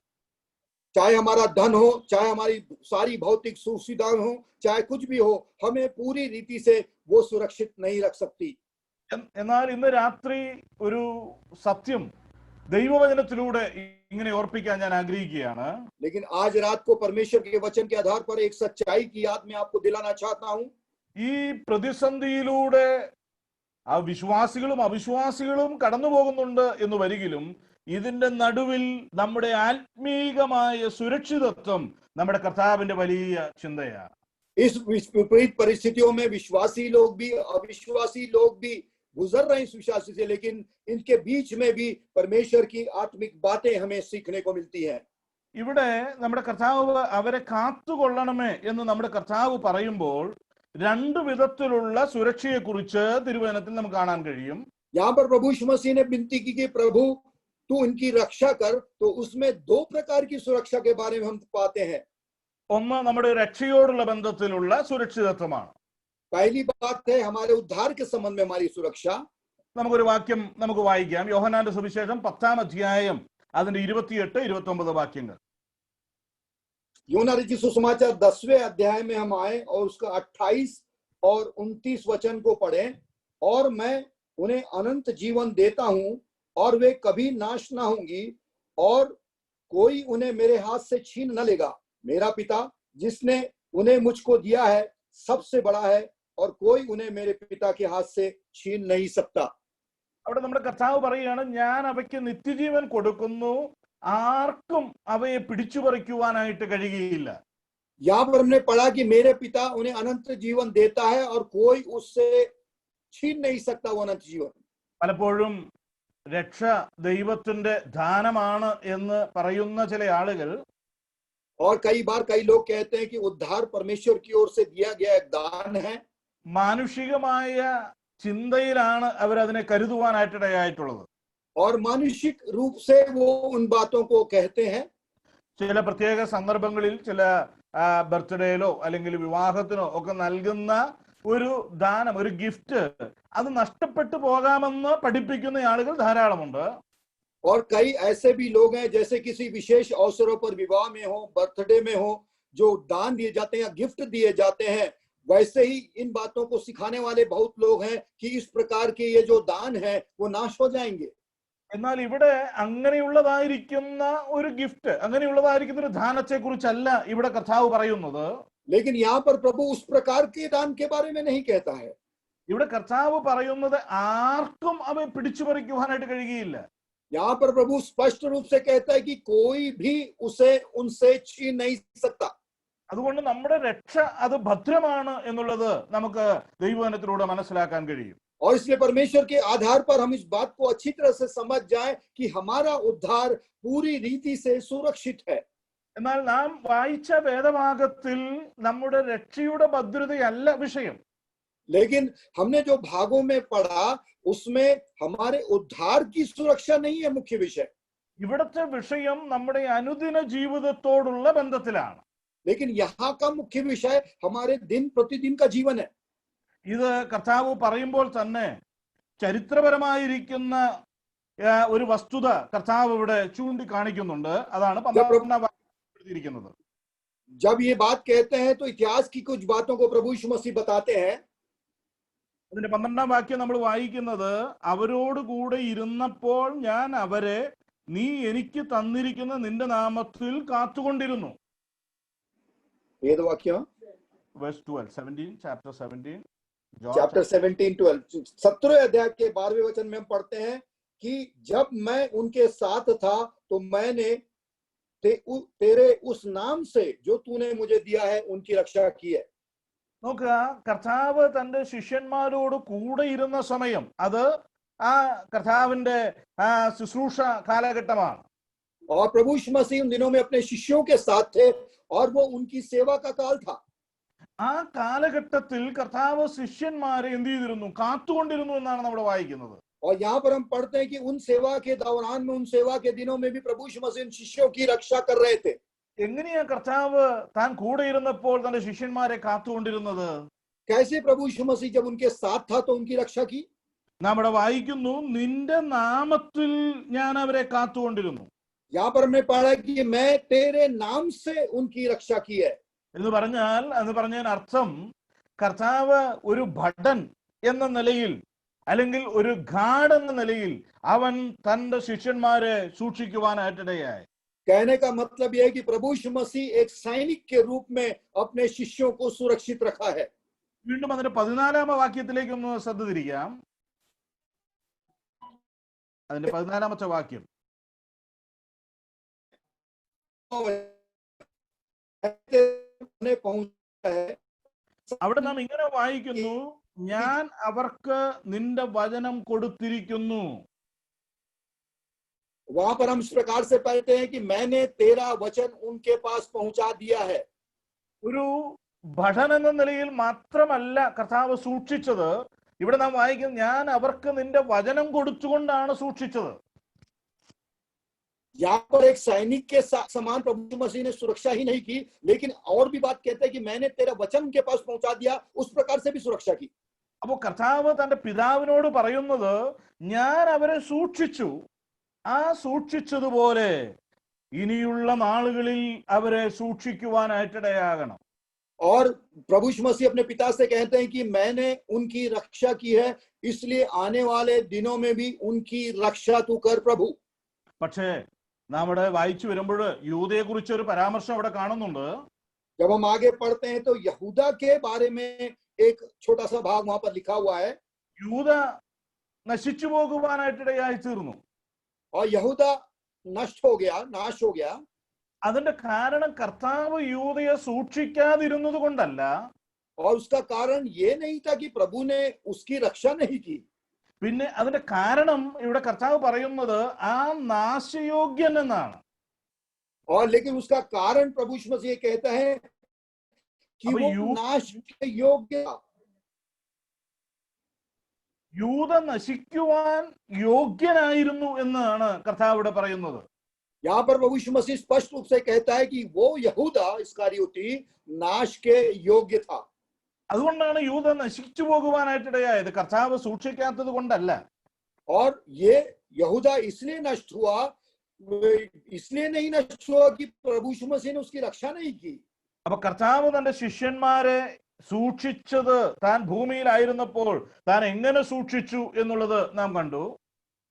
चाहे हमारा धन हो, चाहे हमारी सारी भौतिक सुविधाएं हो, चाहे कुछ भी हो, हमें पूरी रीति से वो सुरक्षित नहीं रख सकती। എന്നാൽ ഇന്ന് രാത്രി ഒരു സത്യം ദൈവവചനത്തിലൂടെ ഇങ്ങനെ ഓർപ്പിക്കാൻ ഞാൻ ആഗ്രഹിക്കുകയാണ്. लेकिन आज रात को परमेश्वर के वचन के आधार पर एक सच्चाई की याद मैं आपको दिलाना चाहता हूं। ഈ പ്രതിസന്ധിയിലൂടെ ആ വിശ്വാസികളും അവിശ്വാസികളും കടന്നു പോകുന്നുണ്ട് എന്ന് വരികിലും ഇതിന്റെ നടുവിൽ നമ്മുടെ ആത്മീകമായ സുരക്ഷിതത്വം നമ്മുടെ കർത്താവിന്റെ വലിയ ചിന്തയാണ്. इस विपरीत परिस्थितियों में विश्वासी लोग भी अविश्वासी लोग भी गुजर रहे हैं इस विश्वासी से, लेकिन इनके बीच में भी परमेश्वर की आत्मिक बातें हमें सीखने को मिलती है। ഇവിടെ നമ്മുടെ കർത്താവ് അവരെ കാത്തുകൊള്ളണമേ എന്ന് നമ്മുടെ കർത്താവ് പറയുമ്പോൾ രണ്ട് വിധത്തിലുള്ള സുരക്ഷയെ കുറിച്ച് തിരുവചനത്തിൽ നമുക്ക് കാണാൻ കഴിയും. यहाँ पर प्रभु यीशु मसीह ने विनती की कि प्रभु तू इनकी रक्षा कर, तो उसमें दो प्रकार की सुरक्षा के बारे में हम पाते हैं। ഒന്ന് നമ്മുടെ രക്ഷയോടുള്ള ബന്ധത്തിലുള്ള സുരക്ഷിതത്വമാണ്. पहली बात है हमारे उद्धार के संबंध में हमारी सुरक्षा। നമുക്കൊരു വാക്യം നമുക്ക് വായിക്കാം. യോഹന്നാന്റെ സുവിശേഷം 10-ാം അധ്യായം അതിന്റെ 28-29 വാക്യങ്ങൾ. यूहन्ना रचित सुसमाचार 10वें अध्याय में हम आए और उसका 28 और 29 वचन को पढ़ें। और मैं उन्हें अनंत जीवन देता हूं और वे कभी नाश ना होंगी और कोई उन्हें मेरे हाथ से छीन न लेगा। मेरा पिता जिसने उन्हें मुझको दिया है सबसे बड़ा है और कोई उन्हें मेरे पिता के हाथ से छीन नहीं सकता। അവിടെ നമ്മുടെ കർത്താവ് പറയുകയാണ്, ഞാൻ അവയ്ക്ക് നിത്യജീവൻ കൊടുക്കുന്നു, ആർക്കും അവയെ പിടിച്ചു പറിക്കുവാനായിട്ട് കഴിയുകയില്ല. यहाँ पर हमने पढ़ा कि मेरे पिता उन्हें अनंत जीवन देता है और कोई उससे छीन नहीं सकता वो अनंत जीवन। പലപ്പോഴും രക്ഷ ദൈവത്തിന്റെ ദാനമാണ് എന്ന് പറയുന്ന ചില ആളുകൾ और कई बार कई लोग कहते हैं कि उद्धार परमेश्वर की ओर से दिया गया एक दान है। മാനുഷികമായ ചിന്തയിലാണ് അവരതിനെ കരുതുവാനായിട്ടിടയായിട്ടുള്ളത്. और मानुषिक रूप से वो उन बातों को कहते हैं। ചില പ്രത്യേക സന്ദർഭങ്ങളിൽ ചില ബർത്ത്ഡേയിലോ അല്ലെങ്കിൽ വിവാഹത്തിനോ ഒക്കെ നൽകുന്ന ഒരു ദാനം, ഒരു ഗിഫ്റ്റ്, അത് നഷ്ടപ്പെട്ടു പോകാമെന്ന് പഠിപ്പിക്കുന്ന ആളുകൾ ധാരാളമുണ്ട്. और कई ऐसे भी लोग हैं जैसे किसी विशेष अवसरों पर विवाह में हो, बर्थडे में हो, जो दान दिए जाते हैं या गिफ्ट दिए जाते हैं, वैसे ही इन बातों को सिखाने वाले बहुत लोग हैं कि इस प्रकार के ये जो दान है वो नाश हो जाएंगे। എന്നാൽ ഇവിടെ അങ്ങനെയുള്ളതായിരിക്കുന്ന ഒരു ഗിഫ്റ്റ്, അങ്ങനെയുള്ളതായിരിക്കുന്ന ഒരു ദാനത്തെ കുറിച്ചല്ല ഇവിടെ കർത്താവ് പറയുന്നത്. लेकिन यहाँ पर प्रभु उस प्रकार के दान के बारे में नहीं कहता है। ഇവിടെ കർത്താവ് പറയുന്നത് ആർക്കും അവയെ പിടിച്ചു പറിക്കുവാനായിട്ട് കഴിയുകയില്ല. यहाँ पर प्रभु स्पष्ट रूप से कहता है कि कोई भी उसे उनसे छीन नहीं सकता। അതുകൊണ്ട് നമ്മുടെ രക്ഷ അത് ഭദ്രമാണ് എന്നുള്ളത് നമുക്ക് ദൈവവചനത്തിലൂടെ മനസ്സിലാക്കാൻ കഴിയും. और इसलिए परमेश्वर के आधार पर हम इस बात को अच्छी तरह से समझ जाएं कि हमारा उद्धार पूरी रीति से सुरक्षित है. എന്നാൽ നാം വായിച്ച വേദഭാഗത്തിൽ നമ്മുടെ രക്ഷയുടെ ഭദ്രതയല്ല വിഷയം. लेकिन हमने जो भागों में पढ़ा उसमें हमारे उद्धार की सुरक्षा नहीं है मुख्य विषय. ഇവിടുത്തെ വിഷയം നമ്മുടെ അനുദിന ജീവിതത്തോടുള്ള ബന്ധത്തിലാണ്. लेकिन यहाँ का मुख्य विषय हमारे दिन प्रतिदिन का जीवन है. ഇത് കർത്താവ് പറയുമ്പോൾ തന്നെ ചരിത്രപരമായിരിക്കുന്ന ഒരു വസ്തുത കർത്താവ് ഇവിടെ ചൂണ്ടിക്കാണിക്കുന്നുണ്ട്. അതാണ് 12-ാം വാക്യത്തിലിരിക്കുന്നത്. जब ये बात कहते हैं तो इतिहास की कुछ बातों को प्रभु यीशु मसीह बताते हैं. അതിന്റെ 12-ാം വാക്യം നമ്മൾ വായിക്കുന്നത്, അവരോട് കൂടെ ഇരുന്നപ്പോൾ ഞാൻ അവരെ നീ എനിക്ക് തന്നിരിക്കുന്ന നിന്റെ നാമത്തിൽ കാത്തുകൊണ്ടിരുന്നു. ഏത് വാക്യം? Verse 12, 17, chapter 17. चैप्टर 17-12 17वें अध्याय के 12वें वचन में हम पढ़ते हैं कि जब मैं उनके साथ था तो मैंने तेरे उस नाम से जो तूने मुझे दिया है उनकी रक्षा की है. നോക്കുക, കർത്താവ് തന്റെ ശിഷ്യന്മാരോട് കൂടെ ഇരുന്ന സമയം അത് ആ കർത്താവിന്റെ ശുശ്രൂഷ കാലഘട്ടമാണ്. और प्रभु यीशु मसीह उन दिनों में अपने शिष्यों के साथ थे और वो उनकी सेवा का काल था. ആ കാലഘട്ടത്തിൽ കർത്താവ് ശിഷ്യന്മാരെ എന്ത് ചെയ്തിരുന്നു? കാത്തുകൊണ്ടിരുന്നു എന്നാണ് നമ്മൾ വായിക്കുന്നത്. और यहाँ पर हम पढ़ते हैं कि उन सेवा के दौरान में उन सेवा के दिनों में भी प्रभु यीशु मसीह शिष्यों की रक्षा कर रहे थे. എങ്ങനെയാ കർത്താവ് താൻ കൂടെ ഇരുന്നപ്പോൾ തന്റെ ശിഷ്യന്മാരെ കാത്തുകൊണ്ടിരുന്നത്? कैसे प्रभु यीशु मसीह जब उनके साथ था तो उनकी रक्षा की? നാം ഇവിടെ വായിക്കുന്നു, നിന്റെ നാമത്തിൽ ഞാൻ അവരെ കാത്തുകൊണ്ടിരുന്നു. यहाँ पर हमने पढ़ा कि मैं तेरे नाम से उनकी रक्षा की है. എന്ന് പറഞ്ഞതിന് അർത്ഥം കർത്താവ് ഒരു ഭടൻ എന്ന നിലയിൽ അല്ലെങ്കിൽ ഒരു ഗാർഡ് എന്ന നിലയിൽ അവൻ തന്റെ ശിഷ്യന്മാരെ സൂക്ഷിക്കുവാനായിട്ടിടയായി. कहने का मतलब यह है कि प्रभु यीशु मसीह एक सैनिक के रूप में अपने शिष्यों को सुरक्षित रखा है. വീണ്ടും അതിന്റെ 14-ാം വാക്യത്തിലേക്ക് ഒന്ന് ശ്രദ്ധ തിരിക്കാം. അതിന്റെ 14-ാമത്തെ വാക്യം അവിടെ നാം ഇങ്ങനെ വായിക്കുന്നു, ഞാൻ അവർക്ക് നിന്റെ വചനം കൊടുത്തിരിക്കുന്നു. वहां पर हम इस प्रकार से पढ़ते हैं कि मैंने तेरा वचन उनके पास पहुंचा दिया है. ഒരു ഭടൻ എന്ന നിലയിൽ മാത്രമല്ല കർത്താവ് സൂക്ഷിച്ചത്. ഇവിടെ നാം വായിക്കുന്നു, ഞാൻ അവർക്ക് നിന്റെ വചനം കൊടുത്തുകൊണ്ടാണ് സൂക്ഷിച്ചത്. यहाँ पर एक सैनिक के समान प्रभु मसीह ने सुरक्षा ही नहीं की, लेकिन और भी बात कहते हैं कि मैंने तेरा वचन उनके पास पहुंचा दिया, उस प्रकार से भी सुरक्षा की. അപ്പോ കർത്താവ് തന്റെ പിതാവിനോട് പറയുന്നത്, ഞാൻ അവരെ സൂക്ഷിച്ചു, ആ സൂക്ഷിച്ചതുപോലെ ഇനിയുള്ള നാളുകളിൽ അവരെ സൂക്ഷിക്കുവാനായിട്ടിടയാകണം. और प्रभु यीशु मसीह अपने पिता से कहते हैं कि मैंने उनकी रक्षा की है, इसलिए आने वाले दिनों में भी उनकी रक्षा तू कर प्रभु. പക്ഷേ നാം ഇവിടെ വായിച്ചു വരുമ്പോൾ യൂദയെ കുറിച്ച് ഒരു പരാമർശം അവിടെ കാണുന്നുണ്ട്. जब हम आगे पढ़ते हैं तो यहूदा के बारे में एक छोटा सा भाग वहां पर लिखा हुआ है. യൂദ നശിച്ചു പോകുവാനായിട്ടിടയായി തീർന്നു. और यहूदा नष्ट हो गया, नाश हो गया. അതിന്റെ കാരണം കർത്താവ് യൂദയെ സൂക്ഷിക്കാതിരുന്നത് കൊണ്ടല്ല. और उसका कारण ये नहीं था कि प्रभु ने उसकी रक्षा नहीं की. പിന്നെ അതിന്റെ കാരണം ഇവിടെ കർത്താവ് പറയുന്നത് ആ നാശയോഗ്യൻ എന്നാണ്. और लेकिन उसका कारण प्रभु यीशु मसीह कहता है कि वो नाश के योग्य था. യൂദ നശിക്കുവാൻ യോഗ്യനായിരുന്നു എന്നാണ് കർത്താവ് ഇവിടെ പറയുന്നത്. यहाँ पर प्रभु यीशु मसीह स्पष्ट रूप से कहता है कि वो यहूदा इस्करियोती नाश के योग्य था. അതുകൊണ്ടാണ് യൂദ നശിച്ചു പോകുവാനായിട്ടിടയായത്, കർത്താവ് സൂക്ഷിക്കാത്തത് കൊണ്ടല്ല. और ये यहूदा इसलिए नष्ट हुआ, इसलिए नहीं नष्ट हुआ कि प्रभु यीशु मसीह ने उसकी रक्षा नहीं की. അപ്പൊ കർത്താവ് തന്റെ ശിഷ്യന്മാരെ സൂക്ഷിച്ചത് താൻ ഭൂമിയിലായിരുന്നപ്പോൾ താൻ എങ്ങനെ സൂക്ഷിച്ചു എന്നുള്ളത് നാം കണ്ടു.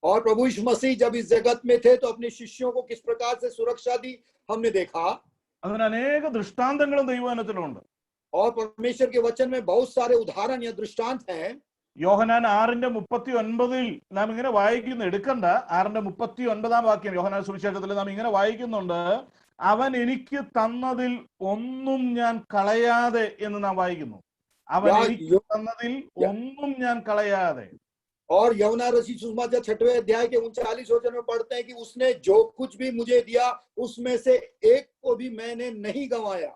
और प्रभु यीशु मसीह जब इस जगत में थे तो अपने शिष्यों को किस प्रकार से सुरक्षा दी हमने देखा. അതിന് അനേക ദൃഷ്ടാന്തങ്ങളും ദൈവവചനത്തിലുണ്ട്. और परमेश्वर के वचन में बहुत सारे उदाहरण या दृष्टांत हैं. യോഹന്നാൻ 6:39 നാം ഇങ്ങനെ വായിക്കുന്നു, എടുക്കണ്ട, 6:39 വാക്യം യോഹന്നാൻ സുവിശേഷത്തിൽ നാം ഇങ്ങനെ വായിക്കുന്നുണ്ട്, അവൻ എനിക്ക് തന്നതിൽ ഒന്നും ഞാൻ കളയാതെ എന്ന് നാം വായിക്കുന്നു. അവൻ എനിക്ക് തന്നതിൽ ഒന്നും ഞാൻ കളയാതെ. और यूहन्ना रचित सुसमाचार 6वें अध्याय के 39 वचन में पढ़ते हैं कि उसने जो कुछ भी मुझे दिया उसमें से एक को भी मैंने नहीं गंवाया.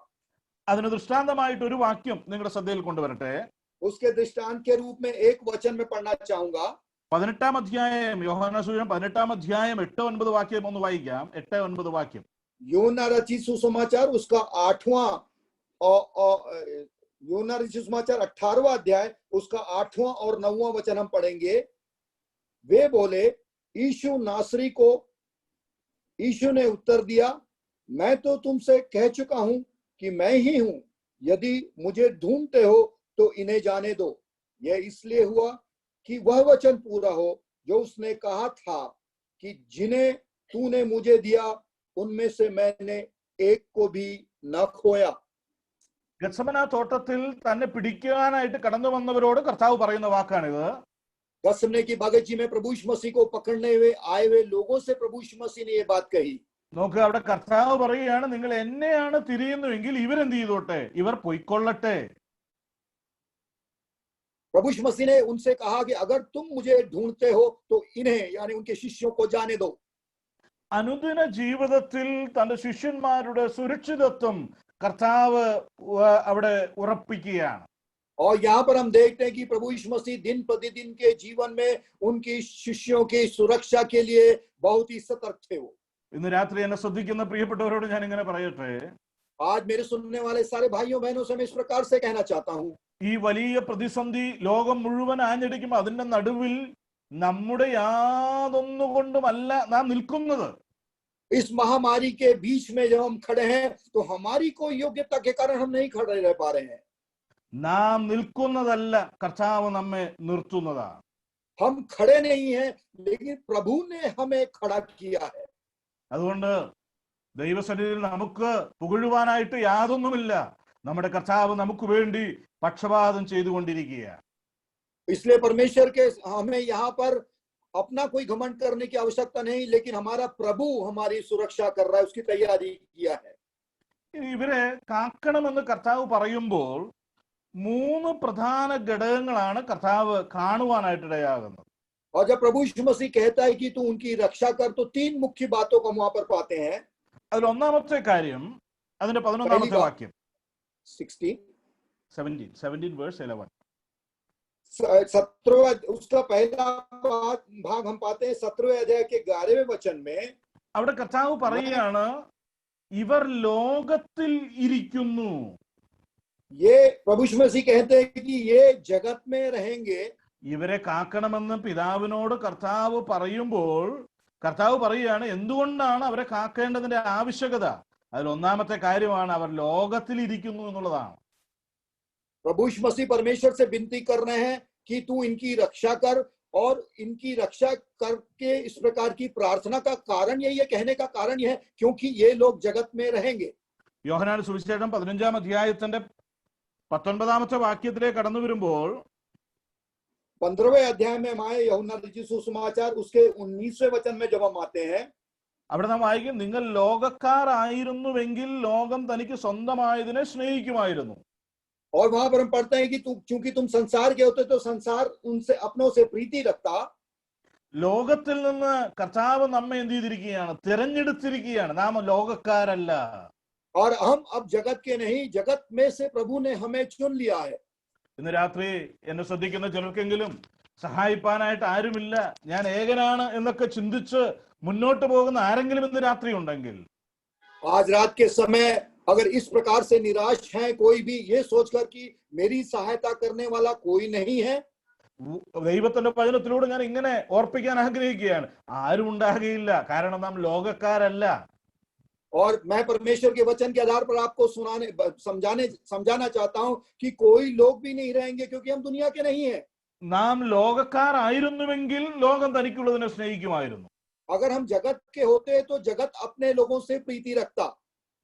അതിന് ദൃഷ്ടാന്തമായിട്ട് ഒരു വാക്യം നിങ്ങളുടെ ശ്രദ്ധയിൽ കൊണ്ടുവരട്ടെ. उसके दृष्टांत के रूप में एक वचन में पढ़ना चाहूंगा. 18-ാം അധ്യായം, യോഹന്നാൻ സുവിശേഷം 18-ാം അധ്യായം 8-9 വാക്യം ഒന്ന് വായിക്കാം. 8-9 വാക്യം. यूहन्ना रचित सुसमाचार उसका 8वां और यूहन्ना रचित सुसमाचार 18वां अध्याय उसका 8वां और 9वां वचन हम पढ़ेंगे. वे बोले, यीशु नासरी को. यीशु ने उत्तर दिया, मैं तो तुमसे कह चुका हूं कि मैं ही हूं. यदि मुझे ढूंढते हो तो इन्हें जाने दो. यह इसलिए हुआ कि वह वचन पूरा हो जो उसने कहा था कि जिन्हें तूने मुझे दिया उनमें से मैंने एक को भी न खोया. ഗത്സമന തോട്ടത്തിൽ തന്നെ പിടിക്കാനായിട്ട് കടന്നു വന്നവരോട് കർത്താവ് പറയുന്ന വാക്കാണിത്. गत्समने की बगीची में प्रभु यीशु मसीह को पकड़ने हुए आए हुए लोगों से प्रभु यीशु मसीह ने ये बात कही. നോക്ക്, അവിടെ കർത്താവ് പറയുകയാണ്, നിങ്ങൾ എന്നെയാണ് തിരിയുന്നുവെങ്കിൽ ഇവരെന്ത് ചെയ്തോട്ടെ, ഇവർ പൊയ്ക്കൊള്ളട്ടെ. प्रभु यीशु मसीह ने उनसे कहा कि अगर तुम मुझे ढूंढते हो तो इन्हें यानी उनके शिष्यों को जाने दो. അനുദിന ജീവിതത്തിൽ തന്റെ ശിഷ്യന്മാരുടെ സുരക്ഷിതത്വം കർത്താവ് അവിടെ ഉറപ്പിക്കുകയാണ്. और यहाँ पर हम देखते हैं कि प्रभु यीशु मसीह दिन प्रतिदिन के जीवन में उनकी शिष्यों की सुरक्षा के लिए बहुत ही सतर्क थे. वो ഇന്ന് രാത്രി എന്നെ ശ്രദ്ധിക്കുന്ന പ്രിയപ്പെട്ടവരോട് ഞാൻ ഇങ്ങനെ പറയട്ടെ, आज मेरे सुनने वाले सारे भाइयों बहनों से मैं इस प्रकार से कहना चाहता हूँ. ഈ വലിയ പ്രതിസന്ധി ലോകം മുഴുവൻ ആഞ്ഞടിക്കുമ്പോൾ അതിന്റെ നടുവിൽ നമ്മുടെ യാതൊന്നുകൊണ്ടുമല്ല നാം നിൽക്കുന്നത്. इस महामारी के बीच में जब हम खड़े हैं तो हमारी कोई योग्यता के कारण हम नहीं खड़े रह पा रहे हैं. നാം നിൽക്കുന്നതല്ല, കർത്താവ് നമ്മെ നിർത്തുന്നതാണ്. हम खड़े नहीं हैं लेकिन प्रभु ने हमें खड़ा किया है. അതുകൊണ്ട് ദൈവസന്നിധിയിൽ നമുക്ക് പുകഴുവാനായിട്ട് യാതൊന്നുമില്ല. നമ്മുടെ കർത്താവ് നമുക്ക് വേണ്ടി പക്ഷപാതം ചെയ്തുകൊണ്ടിരിക്കുകയാണ്. इसलिए परमेश्वर के हमें यहाँ पर अपना कोई घमंड करने की आवश्यकता नहीं, लेकिन हमारा प्रभु हमारी सुरक्षा कर रहा है, उसकी तैयारी किया है. ഇവരെ കാക്കണമെന്ന് കർത്താവ് പറയുമ്പോൾ 3 പ്രധാന ഘടകങ്ങളാണ് കർത്താവ് കാണുവാനായിട്ടിടയാകുന്നത്. और जब प्रभु यीशु मसीह कहता है कि तू उनकी रक्षा कर तो 3 मुख्य बातों को हम वहां पर पाते हैं. അതിൽ ഒന്നാമത്തെ കാര്യം അതിന്റെ 11-ാമത്തെ വാക്യം 17 verse 11. 17वां उसका पहला भाग हम पाते हैं 17वें अध्याय के 11वें वचन में. അവിടെ കർത്താവ് പറയുകയാണ്, ഇവർ ലോകത്തിൽ ഇരിക്കുന്നു. ये प्रभु यीशु मसीह कहते हैं कि ये जगत में रहेंगे. ഇവരെ കാക്കണമെന്ന് പിതാവിനോട് കർത്താവ് പറയുമ്പോൾ കർത്താവ് പറയുകയാണ് എന്തുകൊണ്ടാണ് അവരെ കാക്കേണ്ടതിന്റെ ആവശ്യകത. അതിൽ ഒന്നാമത്തെ കാര്യമാണ് അവർ ലോകത്തിൽ ഇരിക്കുന്നു എന്നുള്ളതാണ്. प्रभु यीशु मसीह परमेश्वर से विनती कर रहे हैं कि तू इनकी रक्षा कर, और इनकी रक्षा करके इस प्रकार की प्रार्थना का कारण यही है, कहने का कारण यह है क्योंकि ये लोग जगत में रहेंगे. യോഹന്നാൻ സുവിശേഷം 15-ാം അധ്യായത്തിന്റെ 19-ാമത്തെ വാക്യത്തിലേക്ക് കടന്നു വരുമ്പോൾ 15वें अध्याय में हमारे यूहन्ना रचित सुसमाचार उसके 19वें वचन में जब हम आते हैं, അവിടെ നാം വായിക്കും, നിങ്ങൾ ലോകക്കാരായിരുന്നുവെങ്കിൽ ലോകം തനിക്ക് സ്വന്തമായതിനെ സ്നേഹിക്കുമായിരുന്നു. और वहां पर हम पढ़ते हैं कि चूंकि तुम संसार के होते तो संसार उनसे अपनों से प्रीति रखता. ലോകത്തിൽ നിന്ന് കർത്താവ് നമ്മെ എന്ത് ചെയ്തിരിക്കുകയാണ്, തിരഞ്ഞെടുത്തിരിക്കുകയാണ്. നാം ലോകക്കാരല്ല. और हम अब जगत के नहीं, जगत में से प्रभु ने हमें चुन लिया है. ഇന്ന് രാത്രി എന്നെ ശ്രദ്ധിക്കുന്ന ചിലർക്കെങ്കിലും സഹായിപ്പാനായിട്ട് ആരുമില്ല, ഞാൻ ഏകനാണ് എന്നൊക്കെ ചിന്തിച്ച് മുന്നോട്ട് പോകുന്ന ആരെങ്കിലും ഇന്ന് രാത്രി ഉണ്ടെങ്കിൽ, आज रात के समय अगर इस प्रकार से निराश है कोई भी, ये सोचकर कि मेरी सहायता करने वाला कोई नहीं है, ദൈവത്തിന്റെ വചനത്തിലൂടെ ഞാൻ ഇങ്ങനെ ഓർപ്പിക്കാൻ ആഗ്രഹിക്കുകയാണ്, ആരും ഉണ്ടാകുകയില്ല. കാരണം നാം ലോകക്കാരല്ല. और मैं परमेश्वर के वचन के आधार पर आपको समझाना चाहता हूं कि कोई लोग भी नहीं रहेंगे क्योंकि हम दुनिया के नहीं हैं. നാം ലോകക്കാരായിരുന്നുവെങ്കിൽ ലോകം തനിക്കുള്ളതിനെ സ്നേഹിക്കുമായിരുന്നു. अगर हम जगत के होते तो जगत अपने लोगों से प्रीति रखता.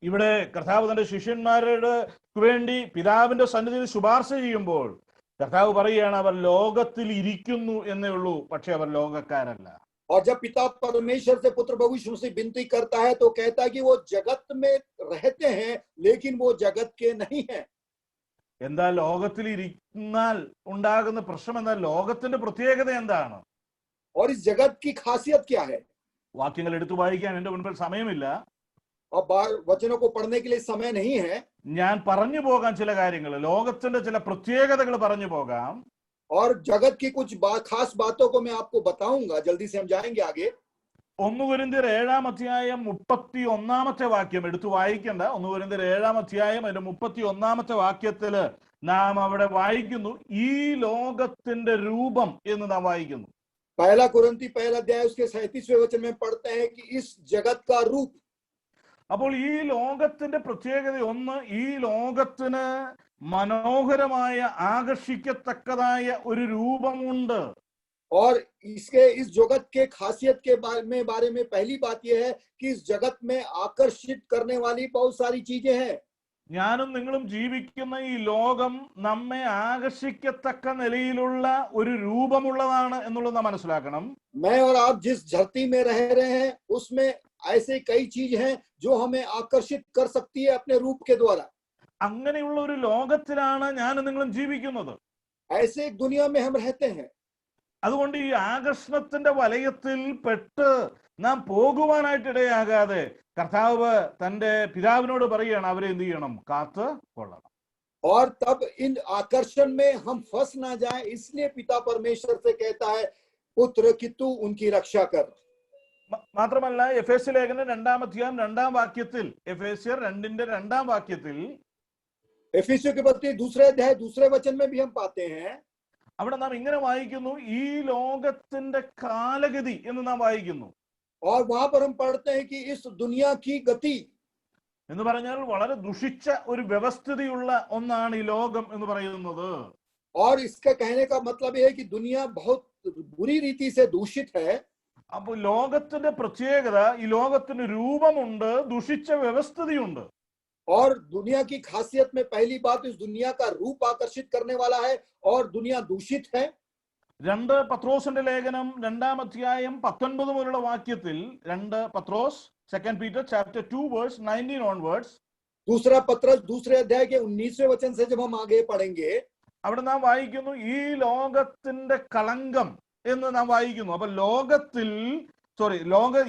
ഇവിടെ കർത്താവ് തന്റെ ശിഷ്യന്മാരുടെ വേണ്ടി പിതാവിന്റെ സന്നിധിയിൽ ശുപാർശ ചെയ്യുമ്പോൾ കർത്താവ് പറയുകയാണ്, അവർ ലോകത്തിൽ ഇരിക്കുന്നു എന്നേ ഉള്ളൂ, പക്ഷെ അവർ ലോകക്കാരല്ല. और जब पिता परमेश्वर से पुत्र प्रभु यीशु मसीह विनती करता है तो कहता है कि वो जगत में रहते हैं लेकिन वो जगत के नहीं है। എന്താ ലോകത്തിൽ ഇരിക്കുന്നാൽ ഉണ്ടാകുന്ന പ്രശ്നം എന്താ? ലോകത്തിന്റെ പ്രത്യേകത എന്താണ്? और इस जगत की खासियत क्या है? വാക്യങ്ങൾ എടുത്തു വായിക്കാൻ എന്റെ മുൻപിൽ സമയമില്ല. और वचनों को पढ़ने के लिए समय नहीं है। ഞാൻ പറഞ്ഞു പോകാൻ ചില കാര്യങ്ങൾ, ലോകത്തിന്റെ ചില പ്രത്യേകതകൾ പറഞ്ഞു പോകാം. और जगत की कुछ खास बातों को मैं आपको बताऊंगा। जल्दी से हम जाएंगे आगे। 1 കൊരിന്ത്യർ 7-ാം അധ്യായം 31-ാമത്തെ വാക്യം എടുത്തു വായിക്കണ്ട. 1 കൊരിന്ത്യർ 7-ാം അധ്യായം അതിന്റെ 31-ാമത്തെ വാക്യത്തില് നാം അവിടെ വായിക്കുന്നു, ഈ ലോകത്തിന്റെ രൂപം എന്ന് നാം വായിക്കുന്നു. पहला कुरिन्थी पहला अध्याय उसके 37वें वचन में पढ़ते हैं कि इस जगत का रूप। അപ്പോൾ ഈ ലോകത്തിന്റെ പ്രത്യേകത ഒന്ന്, ഈ ലോകത്തിന് മനോഹരമായ ആകർഷിക്കത്തക്കതായ ഒരു രൂപമുണ്ട്. और इस जगत के खासियत के बारे में पहली बात यह है कि इस जगत में आकर्षित करने वाली बहुत सारी चीजें हैं। ഞാനും നിങ്ങളും ജീവിക്കുന്ന ഈ ലോകം നമ്മെ ആകർഷിക്കത്തക്ക നിലയിലുള്ള ഒരു രൂപമുള്ളതാണ് എന്നുള്ളത് നാം മനസ്സിലാക്കണം. मैं और आप जिस धरती में रह रहे हैं उसमें ऐसे कई चीज हैं जो हमें आकर्षित कर सकती है अपने रूप के द्वारा। അങ്ങനെയുള്ള ഒരു ലോകത്തിലാണ് ഞാനും നിങ്ങളും ജീവിക്കുന്നത്. ऐसे एक दुनिया में हम रहते हैं। അതുകൊണ്ട് ഈ ആകർഷണത്തിന്റെ വലയത്തിൽ പെട്ട് നാം പോകുവാനായിട്ട് ഇടയാകാതെ കർത്താവ് തന്റെ പിതാവിനോട് പറയുകയാണ്, അവരെ എന്ത് ചെയ്യണം? കാത്ത് കൊള്ളണം. और तब इन आकर्षण में हम फंस ना जाए, इसलिए पिता परमेश्वर से कहता है पुत्र कि तू उनकी रक्षा कर। മാത്രമല്ല എഫേസ്യ ലേഖനം 2-ാം അധ്യായം 2-ാം വാക്യത്തിൽ, എഫേസ്യർ 2-ന്റെ 2-ാം വാക്യത്തിൽ, एफिसियों के पत्री 2 अध्याय 2 वचन में भी हम पाते हैं। അവിടെ നാം ഇങ്ങനെ വായിക്കുന്നു, ഈ ലോകത്തിന്റെ കാലഗതി എന്ന് നാം വായിക്കുന്നു. और वहां पर हम पढ़ते हैं कि इस दुनिया की गति എന്ന് പറഞ്ഞാൽ വളരെ ദുഷിച്ച ഒരു വ്യവസ്ഥിതിയുള്ള ഒന്നാണ് ഈ ലോകം എന്ന് പറയുന്നത്. और इसका कहने का मतलब यह है कि दुनिया बहुत बुरी रीति से दूषित है। അപ്പോൾ ലോകത്തിന്റെ പ്രത്യേകത, ഈ ലോകത്തിന് രൂപമുണ്ട്, ദുഷിച്ച വ്യവസ്ഥിതിയുണ്ട്. और दुनिया की खासियत में पहली बात इस दुनिया का रूप आकर्षित करने वाला है और दुनिया दूषित है। 2 പത്രോസിന്റെ ലേഖനം 2-ാം അധ്യായം 19 മുതലുള്ള വാക്യത്തിൽ, 2 പത്രോസ് 2 Peter chapter 2 verse 19 onwards, दूसरा पत्रस 2 अध्याय के 19वें वचन से जब हम आगे पढ़ेंगे, അവിടെ നാം വായിക്കുന്നു, ഈ ലോകത്തിന്റെ കളങ്കം എന്ന് നാം വായിക്കുന്നു. അപ്പൊ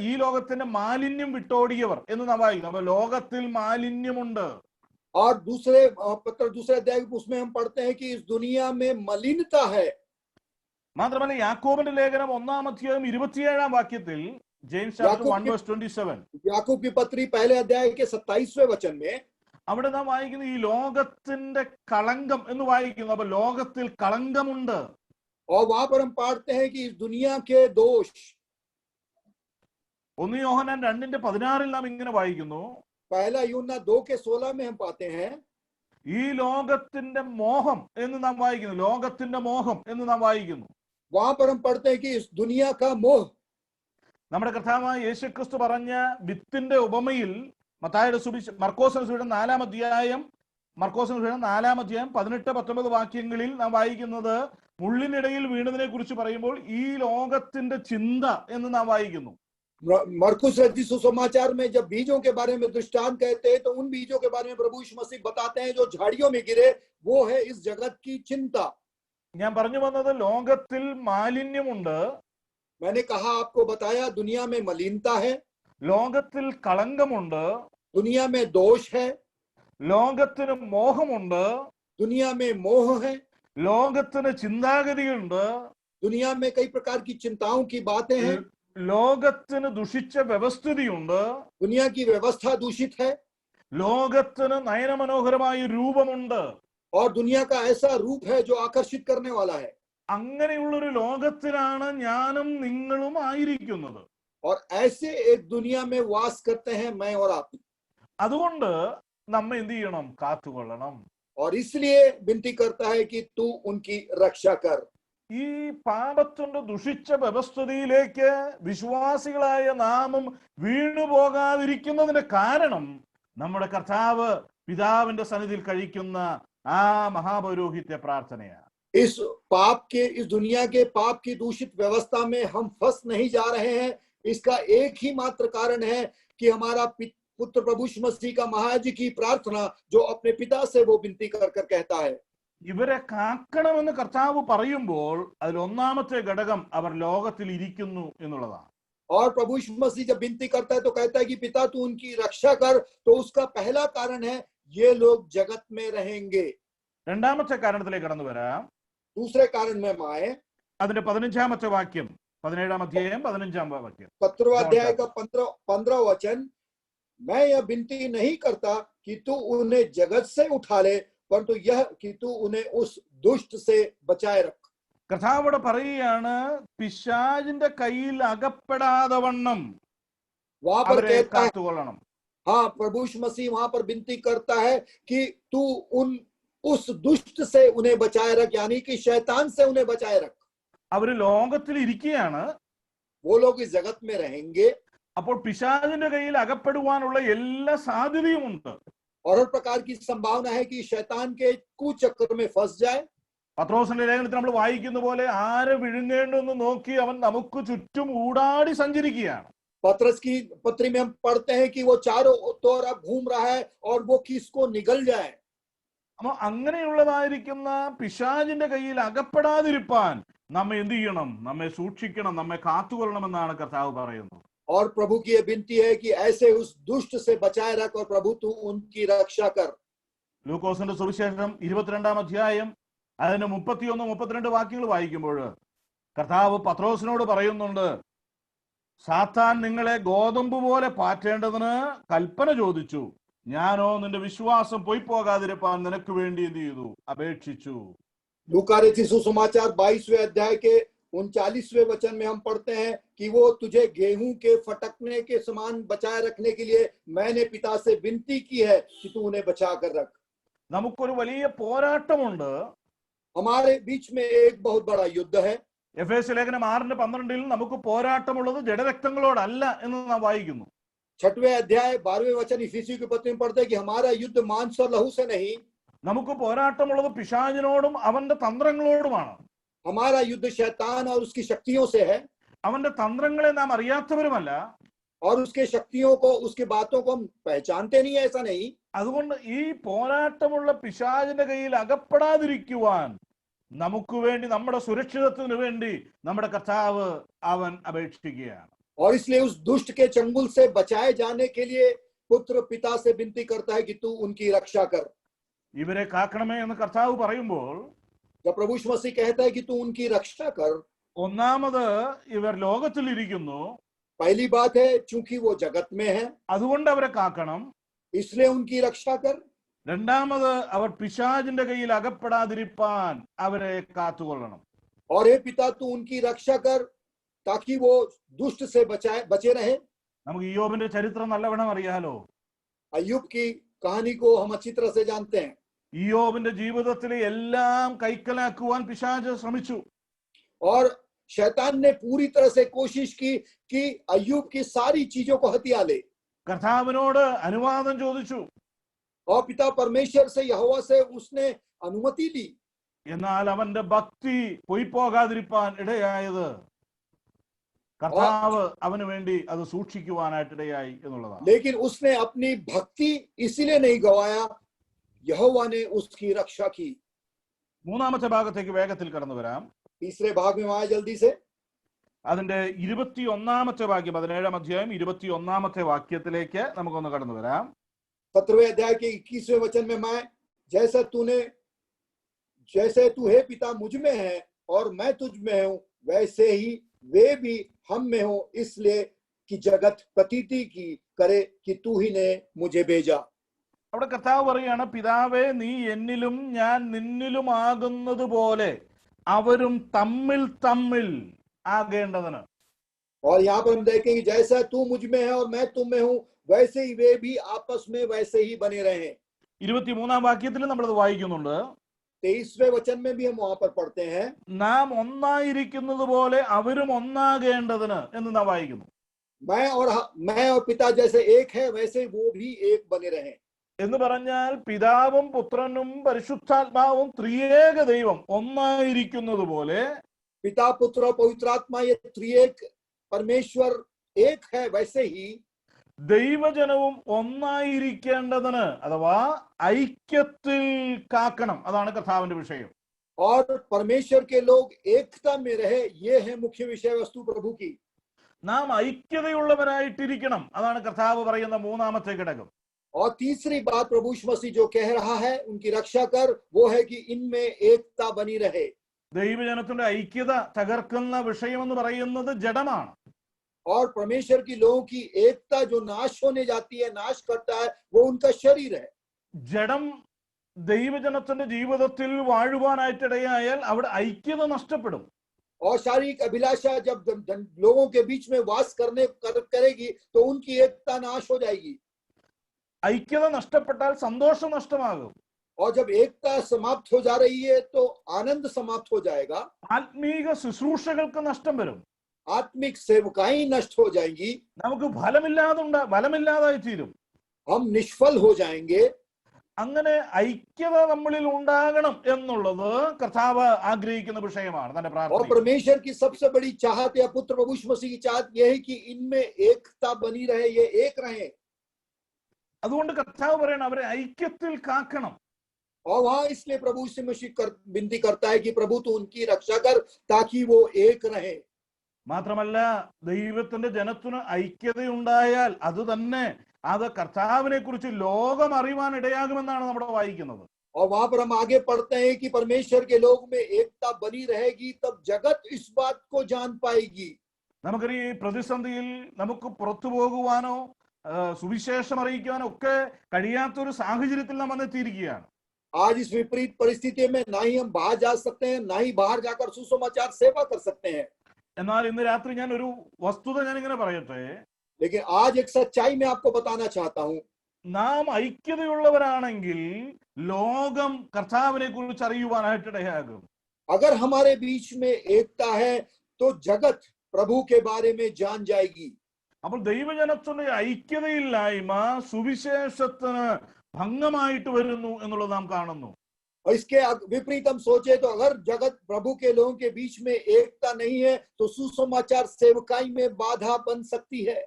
ഈ ലോകത്തിന്റെ മാലിന്യം വിട്ടോടിയവർ എന്ന് നാം വായിക്കുന്നു. അപ്പൊ ലോകത്തിൽ മാലിന്യമുണ്ട്. और दूसरे अध्याय उसमें हम पढ़ते हैं कि इस दुनिया में मलिनता है। മാത്രമല്ല യാക്കോബിന്റെ ലേഖനം 1-ാം അധ്യായം 27-ാം വാക്യത്തിൽ, ജെയിംസ് ചാപ്റ്റർ 1 verse 27, याकूब की पत्री पहले अध्याय के 27वें वचन में അവിടെ നാം വായിക്കുന്നു, ഈ ലോകത്തിന്റെ കളങ്കം എന്ന് വായിക്കുന്നു. അപ്പൊ ലോകത്തിൽ കളങ്കമുണ്ട്. और वहां पर हम पढ़ते हैं कि इस दुनिया के दोष। 1 യോഹന്നാൻ 2:16 നാം ഇങ്ങനെ വായിക്കുന്നു, पहला यूहन्ना 2:16 में हम पाते हैं ഈ ലോകത്തിന്റെ മോഹം എന്ന് നാം വായിക്കുന്നു. ലോകത്തിന്റെ മോഹം എന്ന് നാം വായിക്കുന്നു. वहां पर हम पढ़ते हैं कि इस दुनिया का मोह। നമ്മുടെ കർത്താവായ യേശുക്രിസ്തു പറഞ്ഞ വിത്തിന്റെ ഉപമയിൽ മർക്കോസിന്റെ സുവിശേഷം 4-ാം അധ്യായം 18-19 വാക്യങ്ങളിൽ നാം വായിക്കുന്നത്, മുള്ളിനിടയിൽ വീണതിനെ കുറിച്ച് പറയുമ്പോൾ ഈ ലോകത്തിന്റെ ചിന്ത എന്ന് നാം വായിക്കുന്നു. मरकुस रचित सुसमाचार में जब बीजों के बारे में दृष्टांत कहते हैं तो उन बीजों के बारे में प्रभु यीशु मसीह बताते हैं जो झाड़ियों में गिरे, वो है इस जगत की चिंता। ഞാൻ പറഞ്ഞു വന്നത്, ലോകത്തിൽ മാലിന്യമുണ്ട്. मैंने कहा आपको बताया दुनिया में मलिनता है, ലോകത്തിൽ കളങ്കമുണ്ട്, दुनिया में दोष है, ലോകത്തിന് മോഹമുണ്ട്, दुनिया में मोह है, ലോകത്തിന് ചിന്താഗതിയുണ്ട്, दुनिया में कई प्रकार की चिंताओं की बातें हैं, ലോകത്തിന് ദുഷിച്ച വ്യവസ്ഥിതിയുണ്ട്, दुनिया की व्यवस्था दूषित है, ലോകത്തിന് നയനമനോഹരമായ രൂപമുണ്ട്, और दुनिया का ऐसा रूप है जो आकर्षित करने वाला है। അങ്ങനെയുള്ളൊരു ലോകത്തിലാണ് ഞാനും നിങ്ങളും ആയിരിക്കുന്നത്. और ऐसे एक दुनिया में वास करते हैं मैं और आप। അതുകൊണ്ട് നമ്മെ എന്ത് ചെയ്യണം? കാത്തുകൊള്ളണം. और इसलिए विनती करता है कि तू उनकी रक्षा कर। ഈ പാപത്തിന്റെ ദുഷിച്ച വ്യവസ്ഥിതിയിലേക്ക് വിശ്വാസികളായ നാമും വീണുപോകാതിരിക്കുന്നതിന്റെ കാരണം നമ്മുടെ കർത്താവ് പിതാവിന്റെ സന്നിധിയിൽ കഴിക്കുന്ന ആ മഹാപൗരോഹിത്യ പ്രാർത്ഥനയാണ്. इस पाप के, इस दुनिया के पाप की दूषित व्यवस्था में हम फंस नहीं जा रहे हैं। इसका एक ही मात्र कारण है कि हमारा पुत्र प्रभु यीशु मसीह का महाराज की प्रार्थना, जो अपने पिता से वो विनती कर कर कहता है। ഇവരെ കാക്കണമെന്ന് കർത്താവ് പറയുമ്പോൾ അതിൽ ഒന്നാമത്തെ ഘടകം അവർ ലോകത്തിൽ ഇരിക്കുന്നു എന്നുള്ളതാണ്. और प्रभु यीशु मसीह जब विनती करता है तो कहता है कि पिता तू उनकी रक्षा कर, तो उसका पहला कारण है ये लोग जगत में रहेंगे। രണ്ടാമത്തെ കാരണത്തിലേക്ക് കടന്നു വരാം. दूसरे कारण में आए, അതിന്റെ 15ാമത്തെ വാക്യം, 17ാം അധ്യായം 15ാം വാക്യം, 17वां अध्याय का 15 वचन, मैं यह विनती नहीं करता कि तू उन्हें जगत से उठा ले, परंतु यह कि तू उन्हें उस दुष्ट से बचाए रख। കർത്താവ് പറയുകയാണ്, പിശാചിന്റെ കയ്യിൽ അകപ്പെടാതെ വണ്ണം वहां पर അവരെ कहता है, കാത്തുകൊള്ളണം. हाँ, प्रभु यीशु मसीह वहां पर विनती करता है कि तू उस दुष्ट से उन्हें बचाए रख, यानी कि शैतान से उन्हें बचाए रख। അവര് ലോകത്തിൽ ഇരിക്കുകയാണ്. वो लोग इस जगत में रहेंगे, അപ്പോൾ പിശാചിന്റെ കയ്യിൽ അകപ്പെടുവാനുള്ള എല്ലാ സാധ്യതയുമുണ്ട്. और हर प्रकार की संभावना है कि शैतान के कुचक्र में फंस जाए। പത്രോസിന്റെ ലേഖനത്തിൽ നമ്മൾ വായിക്കുന്ന പോലെ ആരെ വിഴുങ്ങേണ്ടെന്ന് നോക്കി അവൻ നമുക്ക് ചുറ്റും ഊടാടി സഞ്ചരിക്കുകയാണ്. पत्रस की पत्री में हम पढ़ते हैं कि वो चारों ओर घूम रहा है और वो किसको निगल जाए। അപ്പൊ അങ്ങനെയുള്ളതായിരിക്കുന്ന പിശാചിന്റെ കയ്യിൽ അകപ്പെടാതിരിപ്പാൻ നമ്മെ എന്ത് ചെയ്യണം? നമ്മെ സൂക്ഷിക്കണം, നമ്മെ കാത്തുകൊള്ളണമെന്നാണ് കർത്താവ് പറയുന്നത്. और प्रभु की यह विनती है कि ऐसे उस दुष्ट से बचाए रख, और प्रभु तू उनकी रक्षा कर। ലൂക്കോസിന്റെ സുവിശേഷം 22ാം അധ്യായം അതിന് 31, 32 വാക്യങ്ങൾ വായിക്കുമ്പോൾ കർത്താവ് പത്രോസിനോട് പറയുന്നുണ്ട്, സാത്താൻ നിങ്ങളെ ഗോതമ്പ് പോലെ പാറ്റേണ്ടതിന് കൽപ്പന ചോദിച്ചു, ഞാനോ നിന്റെ വിശ്വാസം പോയി പോകാതിരിപ്പാൻ നിനക്ക് വേണ്ടി എന്ത് ചെയ്തു? അപേക്ഷിച്ചു. लूका रचित सुसमाचार 22वें अध्याय के 39वें वचन में हम पढ़ते हैं कि वो तुझे गेहूं के फटकने के समान बचाए रखने के लिए मैंने पिता से विनती की है कि तू उन्हें बचा कर रख। നമുക്കൊരു വലിയ പോരാട്ടമുണ്ട്. हमारे बीच में एक बहुत बड़ा युद्ध है। എഫേസ്യ ലേഖനം 6:12 നമുക്ക് പോരാട്ടമുള്ളത് ജഡരക്തങ്ങളോടല്ല എന്ന് നാം വായിക്കുന്നു. 6वें अध्याय 12वें वचन इफिसियों की पत्री में पढ़ते हैं कि हमारा युद्ध मांस और लहू से नहीं, നമുക്ക് പോരാട്ടമുള്ളത് പിശാചിനോടും അവന്റെ തന്ത്രങ്ങളോടുമാണ്. हमारा युद्ध शैतान और उसकी शक्तियों से है। അവന്റെ തന്ത്രങ്ങളെ നാം അറിയാത്തവരുമല്ല. और उसके शक्तियों को, उसकी बातों को हम पहचानते नहीं है, ऐसा नहीं। അതുകൊണ്ട് ഈ പോരാട്ടമുള്ള പിശാചിന്റെ കയ്യിൽ അകപ്പെടാതിരിക്കുവാൻ നമുക്ക് വേണ്ടി, നമ്മുടെ സുരക്ഷിതത്വത്തിന് വേണ്ടി നമ്മുടെ കർത്താവ് അവൻ അപേക്ഷിക്കുകയാണ്. और इसलिए उस दुष्ट के चंगुल से बचाए जाने के लिए पुत्र पिता से विनती करता है कि तू उनकी रक्षा कर। ഇവരെ കാക്കണമേ എന്ന് കർത്താവ് പറയുമ്പോൾ जब प्रभु यीशु मसीह कहता है कि तू उनकी रक्षा कर, ഒന്നാമത് ഇവർ ലോകത്തിൽ ഇരിക്കുന്നു, पहली बात है चूंकि वो जगत में है അതുകൊണ്ട് അവരെ കാക്കണം. इसलिए उनकी रक्षा कर। രണ്ടാമത് അവർ പിശാചിന്റെ കയ്യിൽ അകപ്പെടാതിരിപ്പാൻ അവരെ കാത്തുകൊള്ളണം. और हे पिता तू उनकी रक्षा कर ताकि वो दुष्ट से बचे रहे। നമുക്ക് ഇയ്യോബിന്റെ ചരിത്രം നല്ലവണ്ണം അറിയാലോ. अय्यूब की कहानी को हम अच्छी तरह से जानते हैं। ഇയ്യോബിന്റെ ജീവിതത്തിലെ എല്ലാം കൈക്കലാക്കുവാൻ പിശാച് ശ്രമിച്ചു. और शैतान ने पूरी तरह से कोशिश की कि अय्यूब की सारी चीजों को हथिया ले। കർത്താവിനോട് അനുവാദം ചോദിച്ചു. और पिता परमेश्वर से, यहोवा से उसने अनुमति ली। എന്നാൽ അവന്റെ ഭക്തി പോയി പോകാതിരിപ്പാൻ ഇടയായത് കർത്താവ് അവന് വേണ്ടി അത് സൂക്ഷിക്കുവാനായിട്ട് ഇടയായി എന്നുള്ളതാണ്. लेकिन उसने अपनी भक्ति इसीलिए नहीं गवाया, यहोवा ने उसकी रक्षा की। മൂന്നാമത്തെ ഭാഗത്തേക്ക് വേഗത്തിൽ കടന്നു വരാം. तीसरे भाग में आया जल्दी से। അതിന്റെ 21ാമത്തെ വാക്യം, 17ാം അധ്യായം 21ാമത്തെ വാക്യത്തിലേക്ക് നമുക്കൊന്ന് കടന്നു വരാം. 17वें अध्याय के 21वें वचन में मैं, जैसे तू हे पिता मुझ में है और मैं तुझ में हूं, वैसे ही वे भी हम में हो, इसलिए कि जगत प्रतीति की करे कि तू ही ने मुझे भेजा। അവിടെ കർത്താവ് പറയുകയാണ്, പിതാവേ നീ എന്നിലും ഞാൻ നിന്നിലും ആകുന്നത് പോലെ അവരും തമ്മിൽ തമ്മിൽ ആകേണ്ടതിന്. और यहाँ पर हम देखेंगे जैसा तू मुझ में है और मैं तुम में हूं, वैसे ही वे भी आपस में वैसे ही बने रहे। 23ാം വാക്യത്തിൽ നമ്മളത് വായിക്കുന്നുണ്ട്. 23वें वचन में भी हम वहां पर पढ़ते हैं, നാം ഒന്നായിരിക്കുന്നത് പോലെ അവരും ഒന്നാകേണ്ടതിന് എന്ന് നാം വായിക്കുന്നു. मैं और पिता जैसे एक है, वैसे वो भी एक बने रहे। എന്ന് പറഞ്ഞാൽ പിതാവും പുത്രനും പരിശുദ്ധാത്മാവും ത്രിയേക ദൈവം ഒന്നായിരിക്കുന്നത് പോലെ पिता पुत्र और पवित्र आत्मा ये त्रिएक परमेश्वर एक है, वैसे ही ദൈവജനവും ഒന്നായിരിക്കേണ്ടതിന് അഥവാ ഐക്യത്തിൽ കാക്കണം. അതാണ് കർത്താവിന്റെ വിഷയം. और परमेश्वर के लोग एकता में रहे, ये है मुख्य विषय वस्तु प्रभु की. നാം ഐക്യതയുള്ളവരായിട്ടിരിക്കണം. അതാണ് കർത്താവ് പറയുന്ന മൂന്നാമത്തെ ഘടകം. और तीसरी बात प्रभु यीशु मसीह जो कह रहा है उनकी रक्षा कर, वो है कि इनमें एकता बनी रहे. ദൈവജനത്തിന്റെ ഐക്യത തകർക്കുന്ന വിഷയം എന്ന് പറയുന്നത് ജഡമാണ്. और परमेश्वर की लोगों की एकता जो नाश होने जाती है, नाश करता है, वो उनका शरीर है. ജഡം ദൈവജനത്തിന്റെ ജീവിതത്തിൽ വാഴുവാനായിട്ടിടയായാൽ അവിടെ ഐക്യത നഷ്ടപ്പെടും. और शारीरिक अभिलाषा जब लोगों के बीच में वास करेगी तो उनकी एकता नाश हो जाएगी. ഐക്യത നഷ്ടപ്പെട്ടാൽ സന്തോഷം നഷ്ടമാകും. और जब एकता समाप्त हो जा रही है तो आनंद समाप्त हो जाएगा. ആത്മീക ശുശ്രൂഷകൾക്ക് നഷ്ടം വരും. आत्मिक सेवकाई नष्ट हो जाएंगी. നമുക്ക് ഫലമില്ലാതായി തീരും. हम निष्फल हो जाएंगे. അങ്ങനെ ഐക്യത നമ്മളിൽ ഉണ്ടാകണം എന്നുള്ളത് കർത്താവ് ആഗ്രഹിക്കുന്ന വിഷയമാണ് തന്റെ और പ്രാർത്ഥന. परमेश्वर की सबसे बड़ी चाहत या पुत्र प्रभु यीशु मसीह की चाहत यह है कि इनमें एकता बनी रहे, ये एक रहे. അതുകൊണ്ട് കർത്താവ് പറയണം അവരെ ഐക്യത്തിൽ കാക്കണം. और वहां इसलिए प्रभु यीशु मसीह विनती करता है कि प्रभु तू उनकी रक्षा कर ताकि वो एक रहे. മാത്രമല്ല ദൈവത്തിന്റെ ജനത്തിന് ഐക്യതയുണ്ടായാൽ അത് തന്നെ അത് കർത്താവിനെ കുറിച്ച് ലോകം അറിയുവാൻ ഇടയാകുമെന്നാണ് നമ്മൾ വായിക്കുന്നത്. और वहां पर हम आगे पढ़ते हैं कि परमेश्वर के लोग में एकता बनी रहेगी, तब जगत इस बात को जान पाएगी. നമുക്കൊരു ഈ പ്രതിസന്ധിയിൽ നമുക്ക് പുറത്തു പോകുവാനോ സുവിശേഷം അറിയിക്കുവാനോ ഒക്കെ കഴിയാത്തൊരു സാഹചര്യത്തിൽ നാം വന്നെത്തിയിരിക്കുകയാണ്. आज इस विपरीत परिस्थिति में ना ही हम बाहर जा सकते हैं, ना ही बाहर जाकर सुसमाचार सेवा कर सकते हैं. എന്നാൽ ഇന്ന് രാത്രി ഞാൻ ഒരു വസ്തുത ഞാനിങ്ങനെ പറയട്ടെ. लेकिन आज एक सच्चाई मैं आपको बताना चाहता हूं. നാം ഐക്യതയുള്ളവരാണെങ്കിൽ ലോകം കർത്താവിനെ കുറിച്ച് അറിയുവാനായിട്ടിടയാകും. अगर हमारे बीच में एकता है तो जगत प्रभु के बारे में जान जाएगी. അപ്പോൾ ദൈവജനത്തിന്റെ ഐക്യതയില്ലായ്മ സുവിശേഷത്തിന് ഭംഗമായിട്ട് വരുന്നു എന്നുള്ളത് നാം കാണുന്നു. और इसके विपरीत हम सोचे तो अगर जगत प्रभु के लोगों के बीच में एकता नहीं है तो सुसमाचार सेवकाई में बाधा बन सकती है.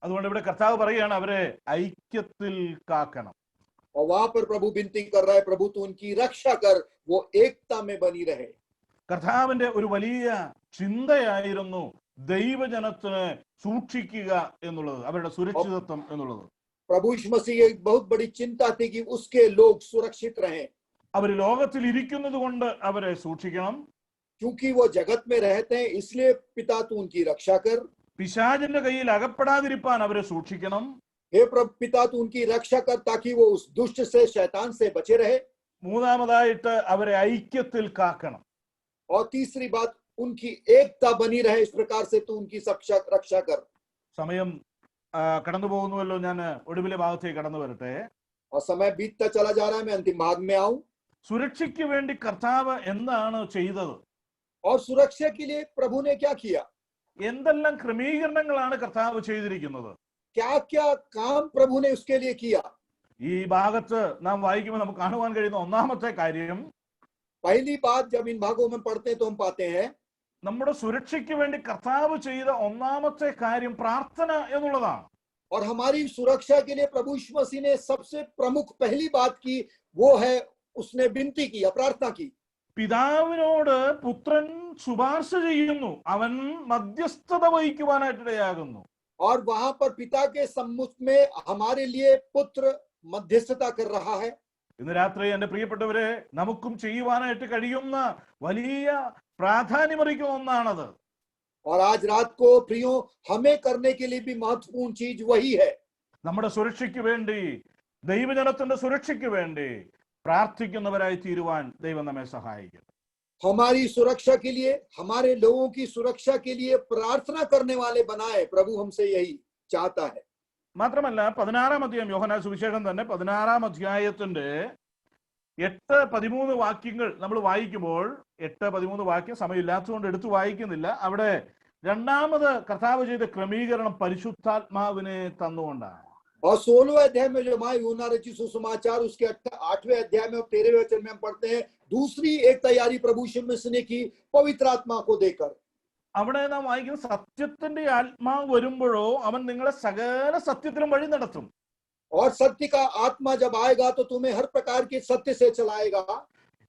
അതുകൊണ്ട് ഇവിടെ കർത്താവ് പറയുകയാണ് അവരെ ഐക്യത്തിൽ കാക്കണം. और वहां पर प्रभु विनती कर रहा है, प्रभु तू उनकी रक्षा कर, वो एकता में बनी रहे. കർത്താവിന്റെ ഒരു വലിയ ചിന്തയായിരുന്നു ദൈവജനത്തിനെ സൂക്ഷിക്കുക എന്നുള്ളത്, അവരുടെ സുരക്ഷിതത്വം എന്നുള്ളത്. प्रभु यीशु मसीह एक बहुत बड़ी चिंता थी कि उसके लोग सुरक्षित रहें. അവർ ലോകത്തിൽ ഇരിക്കുന്നത് കൊണ്ട് അവരെ സൂക്ഷിക്കണം. क्योंकि वो जगत में रहते हैं, इसलिए पिता तू उनकी रक्षा कर. പിശാചിന്റെ കയ്യിൽ അകപ്പെടാതിരിപ്പാൻ അവരെ സൂക്ഷിക്കണം. हे प्रभु पिता तू उनकी रक्षा कर ताकि वो उस दुष्ट से, शैतान से बचे रहे. മൂന്നാമതായിട്ട് അവരെ ഐക്യത്തിൽ കാക്കണം. और तीसरी बात उनकी एकता बनी रहे, इस प्रकार से तू उनकी रक्षा कर. സമയം കടന്നു പോകുന്നുവല്ലോ, ഞാൻ ഒടുവിലെ ഭാഗത്തേക്ക് കടന്നു വരട്ടെ. और समय बीतता चला जा रहा है, मैं अंतिम भाग में आऊं. സുരക്ഷയ്ക്ക് വേണ്ടി കർത്താവ് എന്താണ് ചെയ്തത്? और सुरक्षा के लिए प्रभु ने क्या किया? എന്തെല്ലാം ക്രമീകരണങ്ങളാണ് കർത്താവ് ചെയ്തിരിക്കുന്നത്? क्या क्या काम प्रभु ने उसके लिए किया? ഈ ഭാഗത്ത് നാം വായിക്കുമ്പോൾ നമുക്ക് കാണുവാൻ കഴിയുന്ന ഒന്നാമത്തെ കാര്യം, पहली बात जब इन भागों में पढ़ते हैं तो हम पाते हैं നമ്മുടെ സുരക്ഷയ്ക്ക് വേണ്ടി കർത്താവ് ചെയ്ത ഒന്നാമത്തെ കാര്യം പ്രാർത്ഥന എന്നുള്ളതാണ്. और हमारी सुरक्षा के लिए प्रभु यीशु मसीह ने सबसे प्रमुख पहली बात की, वो है उसने विनती की, प्रार्थना की. പിതാവിനോട് പുത്രൻ ശുപാർശ ചെയ്യുന്നു, അവൻ മധ്യസ്ഥത വഹിക്കുവാനായിട്ടിടയാകുന്നു. और वहां पर पिता के सम्मुख में हमारे लिए पुत्र मध्यस्थता कर रहा है. ഇന്ന് രാത്രി എന്റെ പ്രിയപ്പെട്ടവരെ, നമുക്കും ചെയ്യുവാനായിട്ട് കഴിയുന്ന വലിയ പ്രാധാന്യമറിക്കുന്ന ഒന്നാണത്. और आज रात को प्रियो हमें करने के लिए भी महत्वपूर्ण चीज वही है. നമ്മുടെ സുരക്ഷയ്ക്ക് വേണ്ടി, ദൈവജനത്തിന്റെ സുരക്ഷയ്ക്ക് വേണ്ടി പ്രാർത്ഥിക്കുന്നവരായി തീരുവാൻ ദൈവം നമ്മെ സഹായിക്കും. हमारी सुरक्षा के लिए, हमारे लोगों की सुरक्षा के लिए प्रार्थना करने वाले बनाए प्रभु हमसे यही चाहता है. മാത്രമല്ല 16-ാം അധ്യായം, യോഹന്നാന്റെ സുവിശേഷം തന്നെ 16-ാം അധ്യായത്തിന്റെ 8-13 വാക്യങ്ങൾ നമ്മൾ വായിക്കുമ്പോൾ, 8-13 വാക്യം സമയമില്ലാത്തതുകൊണ്ട് എടുത്തു വായിക്കുന്നില്ല. അവിടെ രണ്ടാമത് കർത്താവ് ചെയ്ത ക്രമീകരണം പരിശുദ്ധാത്മാവിനെ തന്നുകൊണ്ടാണ്. और 16वें अध्याय में जो हमारे यूहन्ना रचित सुसमाचार उसके 8वें अध्याय में और 13वें वचन में हम पढ़ते हैं दूसरी एक तैयारी प्रभु यीशु मसीह ने की पवित्र आत्मा को देकर। അവിടെ നാം വായിക്കുന്ന സത്യത്തിന്റെ ആത്മാവ് വരുമ്പോഴോ അവൻ നിങ്ങളെ സകല സത്യത്തിലും വഴി നടത്തും. और सत्य का आत्मा जब आएगा तो तुम्हें हर प्रकार के सत्य से चलाएगा।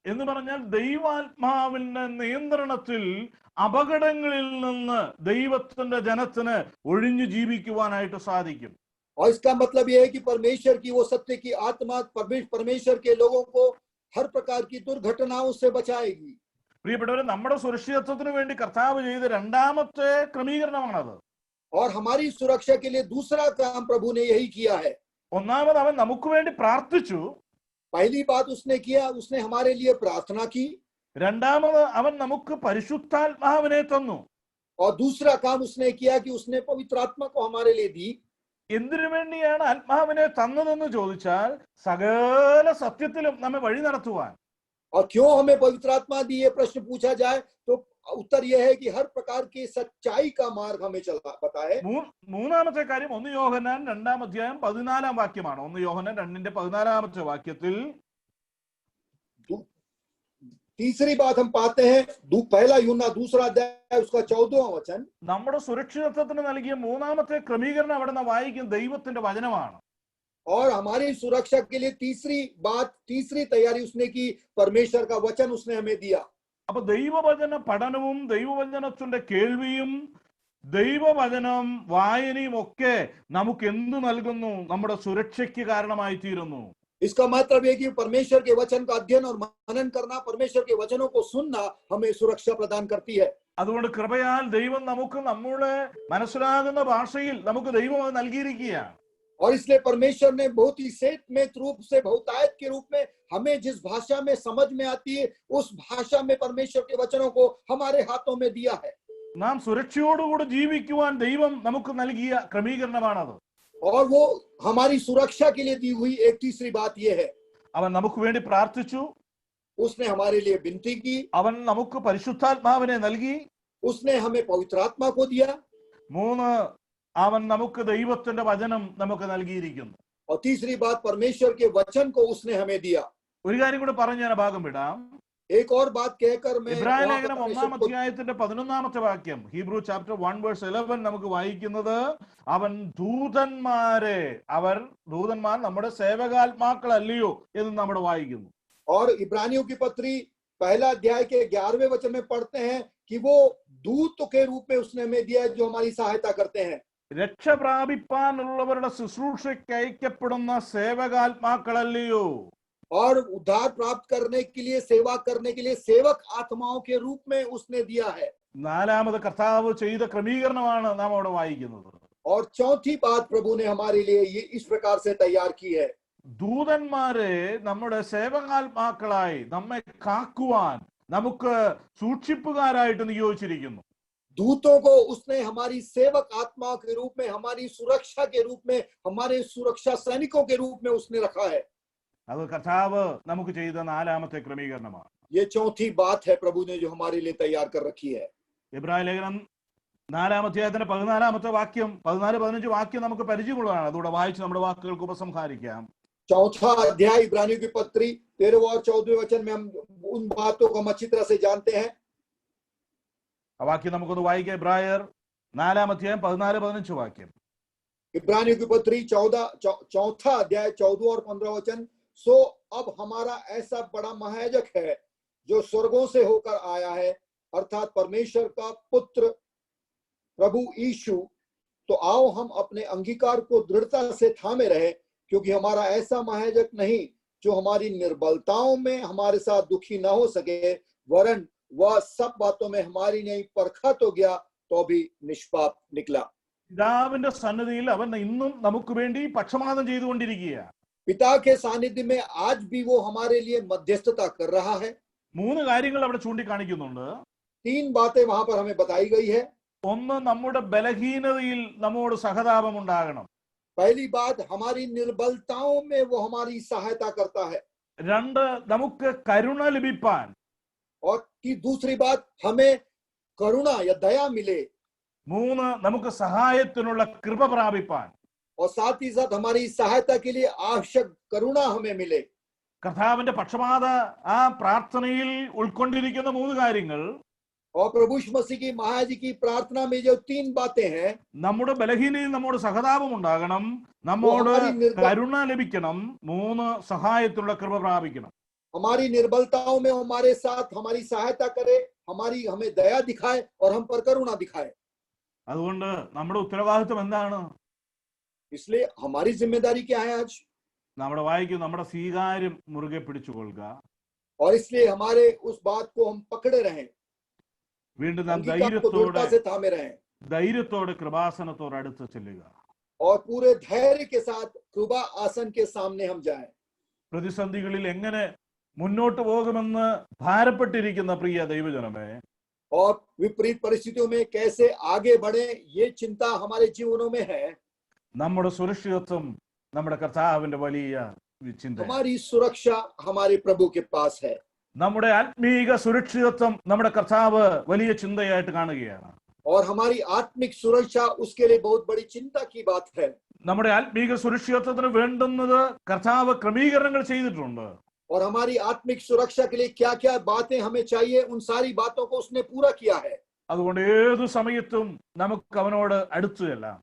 എന്ന് പറഞ്ഞാൽ ദൈവാത്മാവിന്റെ നിയന്ത്രണത്തിൽ അപകടങ്ങളിൽ നിന്ന് ദൈവത്തിന്റെ ജനത്തിന് ഒഴിഞ്ഞു ജീവിക്കുവാനായിട്ട് സാധിക്കും. और इसका मतलब यह है कि परमेश्वर की वो सत्य की आत्मा परमेश्वर के लोगों को हर प्रकार की दुर्घटनाओं से बचाएगी। പ്രിയപ്പെട്ടവരെ, നമ്മുടെ സുരക്ഷിതത്വത്തിന് വേണ്ടി കർത്താവ് ചെയ്ത രണ്ടാമത്തെ ക്രമീകരണമാണത്. और हमारी सुरक्षा के लिए दूसरा काम प्रभु ने यही किया है। ഒന്നാമത് അവൻ നമുക്ക് വേണ്ടി പ്രാർത്ഥിച്ചു. पहली बात उसने किया, उसने हमारे लिए प्रार्थना की। രണ്ടാമത് അവൻ നമുക്ക് പരിശുദ്ധാത്മാവിനെ തന്നു. और दूसरा काम उसने किया कि उसने पवित्र आत्मा को हमारे लिए दी। എന്തിനു വേണ്ടിയാണ് ആത്മാവിനെ തന്നതെന്ന് ചോദിച്ചാൽ സകല സത്യത്തിലും നമ്മെ വഴി നടത്തുവാൻ. और क्यों हमें पवित्र आत्मा दी, ये प्रश्न पूछा जाए तो उत्तर यह है कि हर प्रकार की सच्चाई का मार्ग हमें चला बताए। മൂന്നാമത്തെ കാര്യം 1 യോഹന്നാൻ 2-ാം അധ്യായം 14-ാം വാക്യമാണ്. 1 യോഹന്നാൻ 2-ന്റെ 14-ാമത്തെ വാക്യത്തിൽ तीसरी बात हम पाते हैं पहला यूहन्ना दूसरा अध्याय उसका 14वां वचन। നമ്മുടെ സുരക്ഷിതത്വത്തിന് നൽകിയ മൂന്നാമത്തെ ക്രമീകരണം അവിടെ നാം വായിക്കുന്ന ദൈവത്തിന്റെ വചനമാണ്. और हमारी सुरक्षा के लिए तीसरी तैयारी उसने की, परमेश्वर का वचन उसने हमें दिया। അപ്പൊ ദൈവവചന പഠനവും ദൈവവചനത്തിന്റെ കേൾവിയും ദൈവവചനം വായനയും ഒക്കെ നമുക്ക് എന്ത് നൽകുന്നു? നമ്മുടെ സുരക്ഷയ്ക്ക് കാരണമായി തീരുന്നു. इसका मतलब है कि परमेश्वर के वचन का अध्ययन और मनन करना, परमेश्वर के वचनों को सुनना हमें सुरक्षा प्रदान करती है। അതുകൊണ്ട് കൃപയാൽ ദൈവം നമുക്ക് നമ്മുടെ മനസ്സിലാകുന്ന ഭാഷയിൽ നമുക്ക് ദൈവം അത് നൽകിയിരിക്കുകയാണ്. और इसलिए परमेश्वर ने बहुत ही सेठ रूप से बहुतायत के रूप में हमें जिस भाषा में समझ में आती है उस भाषा में परमेश्वर के वचनों को हमारे हाथों में दिया है। നാം സുരക്ഷയോടുകൂടി ജീവിക്കുവാൻ ദൈവം നമുക്ക് നൽകിയ ക്രമീകരണമാണത്. और वो हमारी सुरक्षा के लिए दी हुई एक तीसरी बात यह है, അവൻ നമുക്ക് വേണ്ടി പ്രാർത്ഥിച്ചു. उसने हमारे लिए विनती की। അവൻ നമുക്ക് പരിശുദ്ധാത്മാവിനെ നൽകി. उसने हमें पवित्र आत्मा को दिया। 3, അവൻ നമുക്ക് ദൈവത്തിന്റെ വചനം നമുക്ക് നൽകിയിരിക്കുന്നു. और तीसरी बात परमेश्वर के वचन को उसने हमें दिया। ഒരു കാര്യം കൂടെ പറഞ്ഞ് ഞാൻ ഭാഗം വിടാം. एक और बात कहकर मैं ഇബ്രായ ലേഖനം 1-ാം അധ്യായത്തിന്റെ 11-ാമത്തെ വാക്യം, ഹീബ്രു ചാപ്റ്റർ 1:11 നമുക്ക് വായിക്കുന്നത്, അവൻ ദൂതന്മാർ നമ്മുടെ സേവകാത്മാക്കളല്ലയോ എന്ന് നമ്മൾ വായിക്കുന്നു. और इब्रानियों की पत्री 1 अध्याय के 11वें वचन में पढ़ते हैं कि वो दूत के रूप में उसने हमें दिया जो हमारी सहायता करते हैं। രക്ഷ പ്രാപിപ്പാനുള്ളവരുടെ ശുശ്രൂഷയ്ക്ക് അയക്കപ്പെടുന്ന സേവകാത്മാക്കളല്ലയോ? और उद्धार प्राप्त करने के लिए, सेवा करने के लिए सेवक आत्माओं के रूप में उसने दिया है। 4ാമത് കർത്താവ് ചെയ്ത ക്രമീകരണമാണ് നാം അവിടെ വായിക്കുന്നത്. और चौथी बात प्रभु ने हमारे लिए ये इस प्रकार से तैयार की है, ദൂതന്മാരെ നമ്മുടെ സേവകാത്മാക്കളായി നമ്മെ കാക്കുവാൻ നമുക്ക് സൂക്ഷിപ്പുകാരായിട്ട് നിയോഗിച്ചിരിക്കുന്നു. दूतों को उसने हमारी सेवक आत्मा के रूप में, हमारी सुरक्षा के रूप में, हमारे सुरक्षा सैनिकों के रूप में उसने रखा है। അത് കർത്താവ് നമുക്ക് ചെയ്ത 4ാമത്തെ ക്രമീകരണമാണ്. ये चौथी बात है प्रभु ने जो हमारे लिए तैयार कर रखी है। എബ്രായ ലേഖനം 4-ാം അധ്യായത്തിന്റെ 14-ാമത്തെ വാക്യം, 14-15 വാക്യം നമുക്ക് പരിചയമുള്ളതാണ്. അതുകൂടെ വായിച്ച് നമ്മുടെ വാക്കുകൾക്ക് ഉപസംഹാരിക്കാം. चौथा अध्याय इब्रानियों की पत्री 13 और 14 वचन में हम उन बातों को हम अच्छी तरह से जानते हैं। ആ വാക്യം നമുക്കൊന്ന് വായിക്കാം. എബ്രായർ 4-ാം അധ്യായം 14-15 വാക്യം. इब्रानियों की पत्री चौथा अध्याय 14 और 15 वचन। सो अब हमारा ऐसा बड़ा महायाजक है जो स्वर्गों से होकर आया है, अर्थात परमेश्वर का पुत्र प्रभु यीशु। तो आओ हम अपने अंगीकार को दृढ़ता से थामे रहे, क्योंकि हमारा ऐसा महायाजक नहीं जो हमारी निर्बलताओं में हमारे साथ दुखी ना हो सके, वरन वह सब बातों में हमारी नहीं परखा तो गया तो भी निष्पाप निकला। പിതാവിന്റെ സന്നിധിയിൽ അവൻ ഇന്നും നമുക്ക് വേണ്ടി പക്ഷപാതം ചെയ്തുകൊണ്ടിരിക്കുകയാണ്. पिता के सानिध्य में आज भी वो हमारे लिए मध्यस्थता कर रहा है। 3 കാര്യങ്ങൾ അവിടെ ചൂണ്ടിക്കാണിക്കുന്നുണ്ട്. 3 बातें वहां पर हमें बताई गई है। 1, നമ്മുടെ ബലഹീനതയിൽ നമ്മോട് സഹതാപം ഉണ്ടാകണം. पहली बात, हमारी निर्बलताओं में वो हमारी सहायता करता है। 2, നമുക്ക് കരുണ ലഭിപ്പാൻ. और की दूसरी बात, हमें करुणा या दया मिले। 3, നമുക്ക് സഹായത്തിനുള്ള കൃപ പ്രാപിപ്പാൻ. और साथ ही साथ हमारी सहायता के लिए आवश्यक करुणा हमें मिले। കർത്താവിന്റെ പക്ഷപാത ആ പ്രാർത്ഥനയിൽ ഉൾക്കൊണ്ടിരിക്കുന്ന 3 കാര്യങ്ങൾ और प्रभु यीशु मसीह की महाराज जी की प्रार्थना में जो 3 बातें हैं, നമ്മുടെ ബലഹീനതയിൽ നമ്മോട് സഹതാപം ഉണ്ടാകണം, നമ്മോട് हमारी निर्बल കരുണ ലഭിക്കണം, 3 സഹായത്തിലുള്ള കൃപ പ്രാപിക്കണം. हमारी निर्बलताओं में हमारे साथ हमारी सहायता करे, हमें दया दिखाए और हम पर करुणा दिखाए। അതുകൊണ്ട് നമ്മുടെ ഉത്തരവാദിത്വം എന്താണ്? इसलिए हमारी जिम्मेदारी क्या है आज? നമ്മുടെ വായിക്കും നമ്മുടെ സ്വീകാര്യം മുറുകെ പിടിച്ചുകൊള്ളുക. और इसलिए हमारे उस बात को हम पकड़े रहें, വീണ്ടും നാം अंगीकार को दृढ़ता से थामे रहें ധൈര്യത്തോടെ കൃപാസനത്തോട് അടുത്ത് ചെല്ലുക. और पूरे धैर्य के साथ कृपा आसन के सामने हम जाएं। പ്രതിസന്ധികളിൽ എങ്ങനെ മുന്നോട്ട് പോകുമെന്ന് ഭാരപ്പെട്ടിരിക്കുന്ന പ്രിയ ദൈവജനമേ, और विपरीत परिस्थितियों में कैसे आगे बढ़े ये चिंता हमारे जीवनों में है। നമ്മുടെ സുരക്ഷിതത്വം നമ്മുടെ കർത്താവിന്റെ വലിയ ചിന്ത. हमारी सुरक्षा हमारे प्रभु के पास है। നമ്മുടെ ആത്മീക സുരക്ഷിതത്വം നമ്മുടെ കർത്താവ് വലിയ ചിന്തയായിട്ട് കാണുകയാണ്. और हमारी आत्मिक सुरक्षा उसके लिए बहुत बड़ी चिंता की बात है। നമ്മുടെ ആത്മീക സുരക്ഷിതത്വത്തിന് വേണ്ടുന്നത് കർത്താവ് ക്രമീകരണങ്ങൾ ചെയ്തിട്ടുണ്ട്. और हमारी आत्मिक सुरक्षा के लिए क्या क्या बातें हमें चाहिए, उन सारी बातों को उसने पूरा किया है। അതുകൊണ്ട് ഏതു സമയത്തും നമുക്ക് അവനോട് അടുത്തു ചെല്ലാം.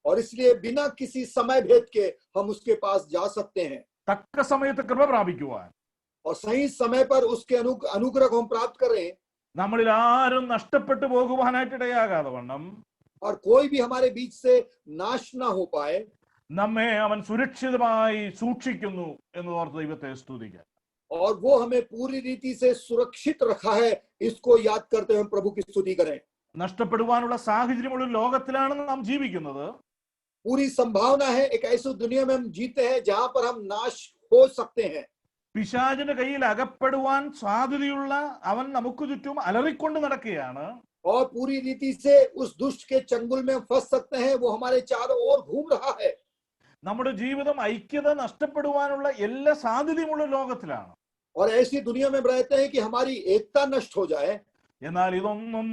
और इसलिए बिना किसी समय भेद के हम उसके पास जा सकते हैं തക്ക സമയത്ത് കൃപ പ്രാപിക്കുവാൻ, और सही समय पर उसके अनुग्रह को हम प्राप्त करें। നമ്മളിൽ ആരും നഷ്ടപ്പെട്ടു പോകുവാനായിട്ട് ഇടയാകാതെ വണ്ണം और कोई भी हमारे बीच से नाश ना हो पाए, നമ്മെ അവൻ സുരക്ഷിതമായി സൂക്ഷിക്കുന്നു എന്ന് ഓർത്ത് ദൈവത്തെ സ്തുതിക്കാം. और वो हमें पूरी रीति से सुरक्षित रखा है, इसको याद करते हुए हम प्रभु की स्तुति करें। നഷ്ടപ്പെടുവാനുള്ള സാഹചര്യമുള്ള ലോകത്തിലാണ് നാം ജീവിക്കുന്നത്. पूरी संभावना है एक ऐसी दुनिया में हम जीते हैं जहां पर हम नाश हो सकते हैं। പിശാചിന്റെ കയ്യിൽ അകപ്പെടുവാൻ സാധ്യതയുള്ള അവൻ നമുക്ക് ചുറ്റും അലറിക്കൊണ്ട് നടക്കുകയാണ്. और पूरी रीति से उस दुष्ट के चंगुल में हम फंस सकते हैं, वो हमारे चारों ओर घूम रहा है। നമ്മുടെ ജീവിതം ഐക്യത നഷ്ടപ്പെടുവാനുള്ള എല്ലാ സാധ്യതയുമുള്ള ലോകത്തിലാണ്. और ऐसी दुनिया में रहते हैं कि हमारी एकता नष्ट हो जाए। എന്നാൽ ഇതൊന്നും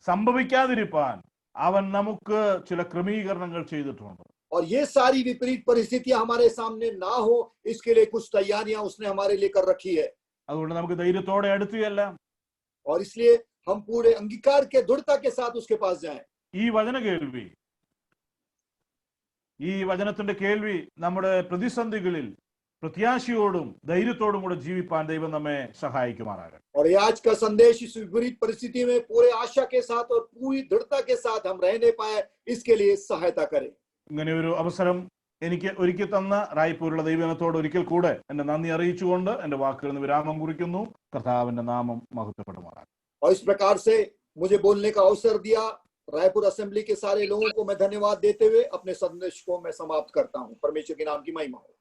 സംഭവിക്കാതിരിക്കാൻ അവൻ നമുക്ക് ചില ക്രമീകരണങ്ങൾ ചെയ്തിട്ടുണ്ട്. और ये सारी विपरीत परिस्थितियां हमारे सामने ना हो, इसके लिए कुछ तैयारियां उसने हमारे लिए कर रखी है। അതുകൊണ്ട് നമുക്ക് ധൈര്യത്തോടെ അടുത്ത് ചെല്ലാം. और इसलिए हम पूरे अंगीकार के दृढ़ता के साथ उसके पास जाएं। ഈ വചന കേൾവി, ഈ വചനത്തിന്റെ കേൾവി നമ്മുടെ പ്രതിസന്ധികളിൽ പ്രത്യാശയോടും ധൈര്യത്തോടും കൂടെ ജീവിപ്പാൻ ദൈവം നമ്മെ സഹായിക്കുമാറാകട്ടെ. और ये आज का संदेश इस विपरीत परिस्थिति में पूरे आशा के साथ और पूरी दृढ़ता के साथ हम रहने पाए, इसके लिए सहायता करें। ഇങ്ങനെ ഒരു അവസരം എനിക്ക് ഒരുക്കി തന്ന റായ്പൂരുള്ള ദൈവജനത്തോട് ഒരിക്കൽ കൂടെ എന്റെ നന്ദി അറിയിച്ചുകൊണ്ട് എന്റെ വാക്കുകളിൽ നിന്ന് വിരാമം കുറിക്കുന്നു. കർത്താവിന്റെ നാമം മഹത്വപ്പെടുമാറാകട്ടെ. और इस प्रकार से मुझे बोलने का अवसर दिया रायपुर असेंबली के सारे लोगों को मैं धन्यवाद देते हुए अपने संदेश को मैं समाप्त करता हूं। परमेश्वर के नाम की महिमा हो।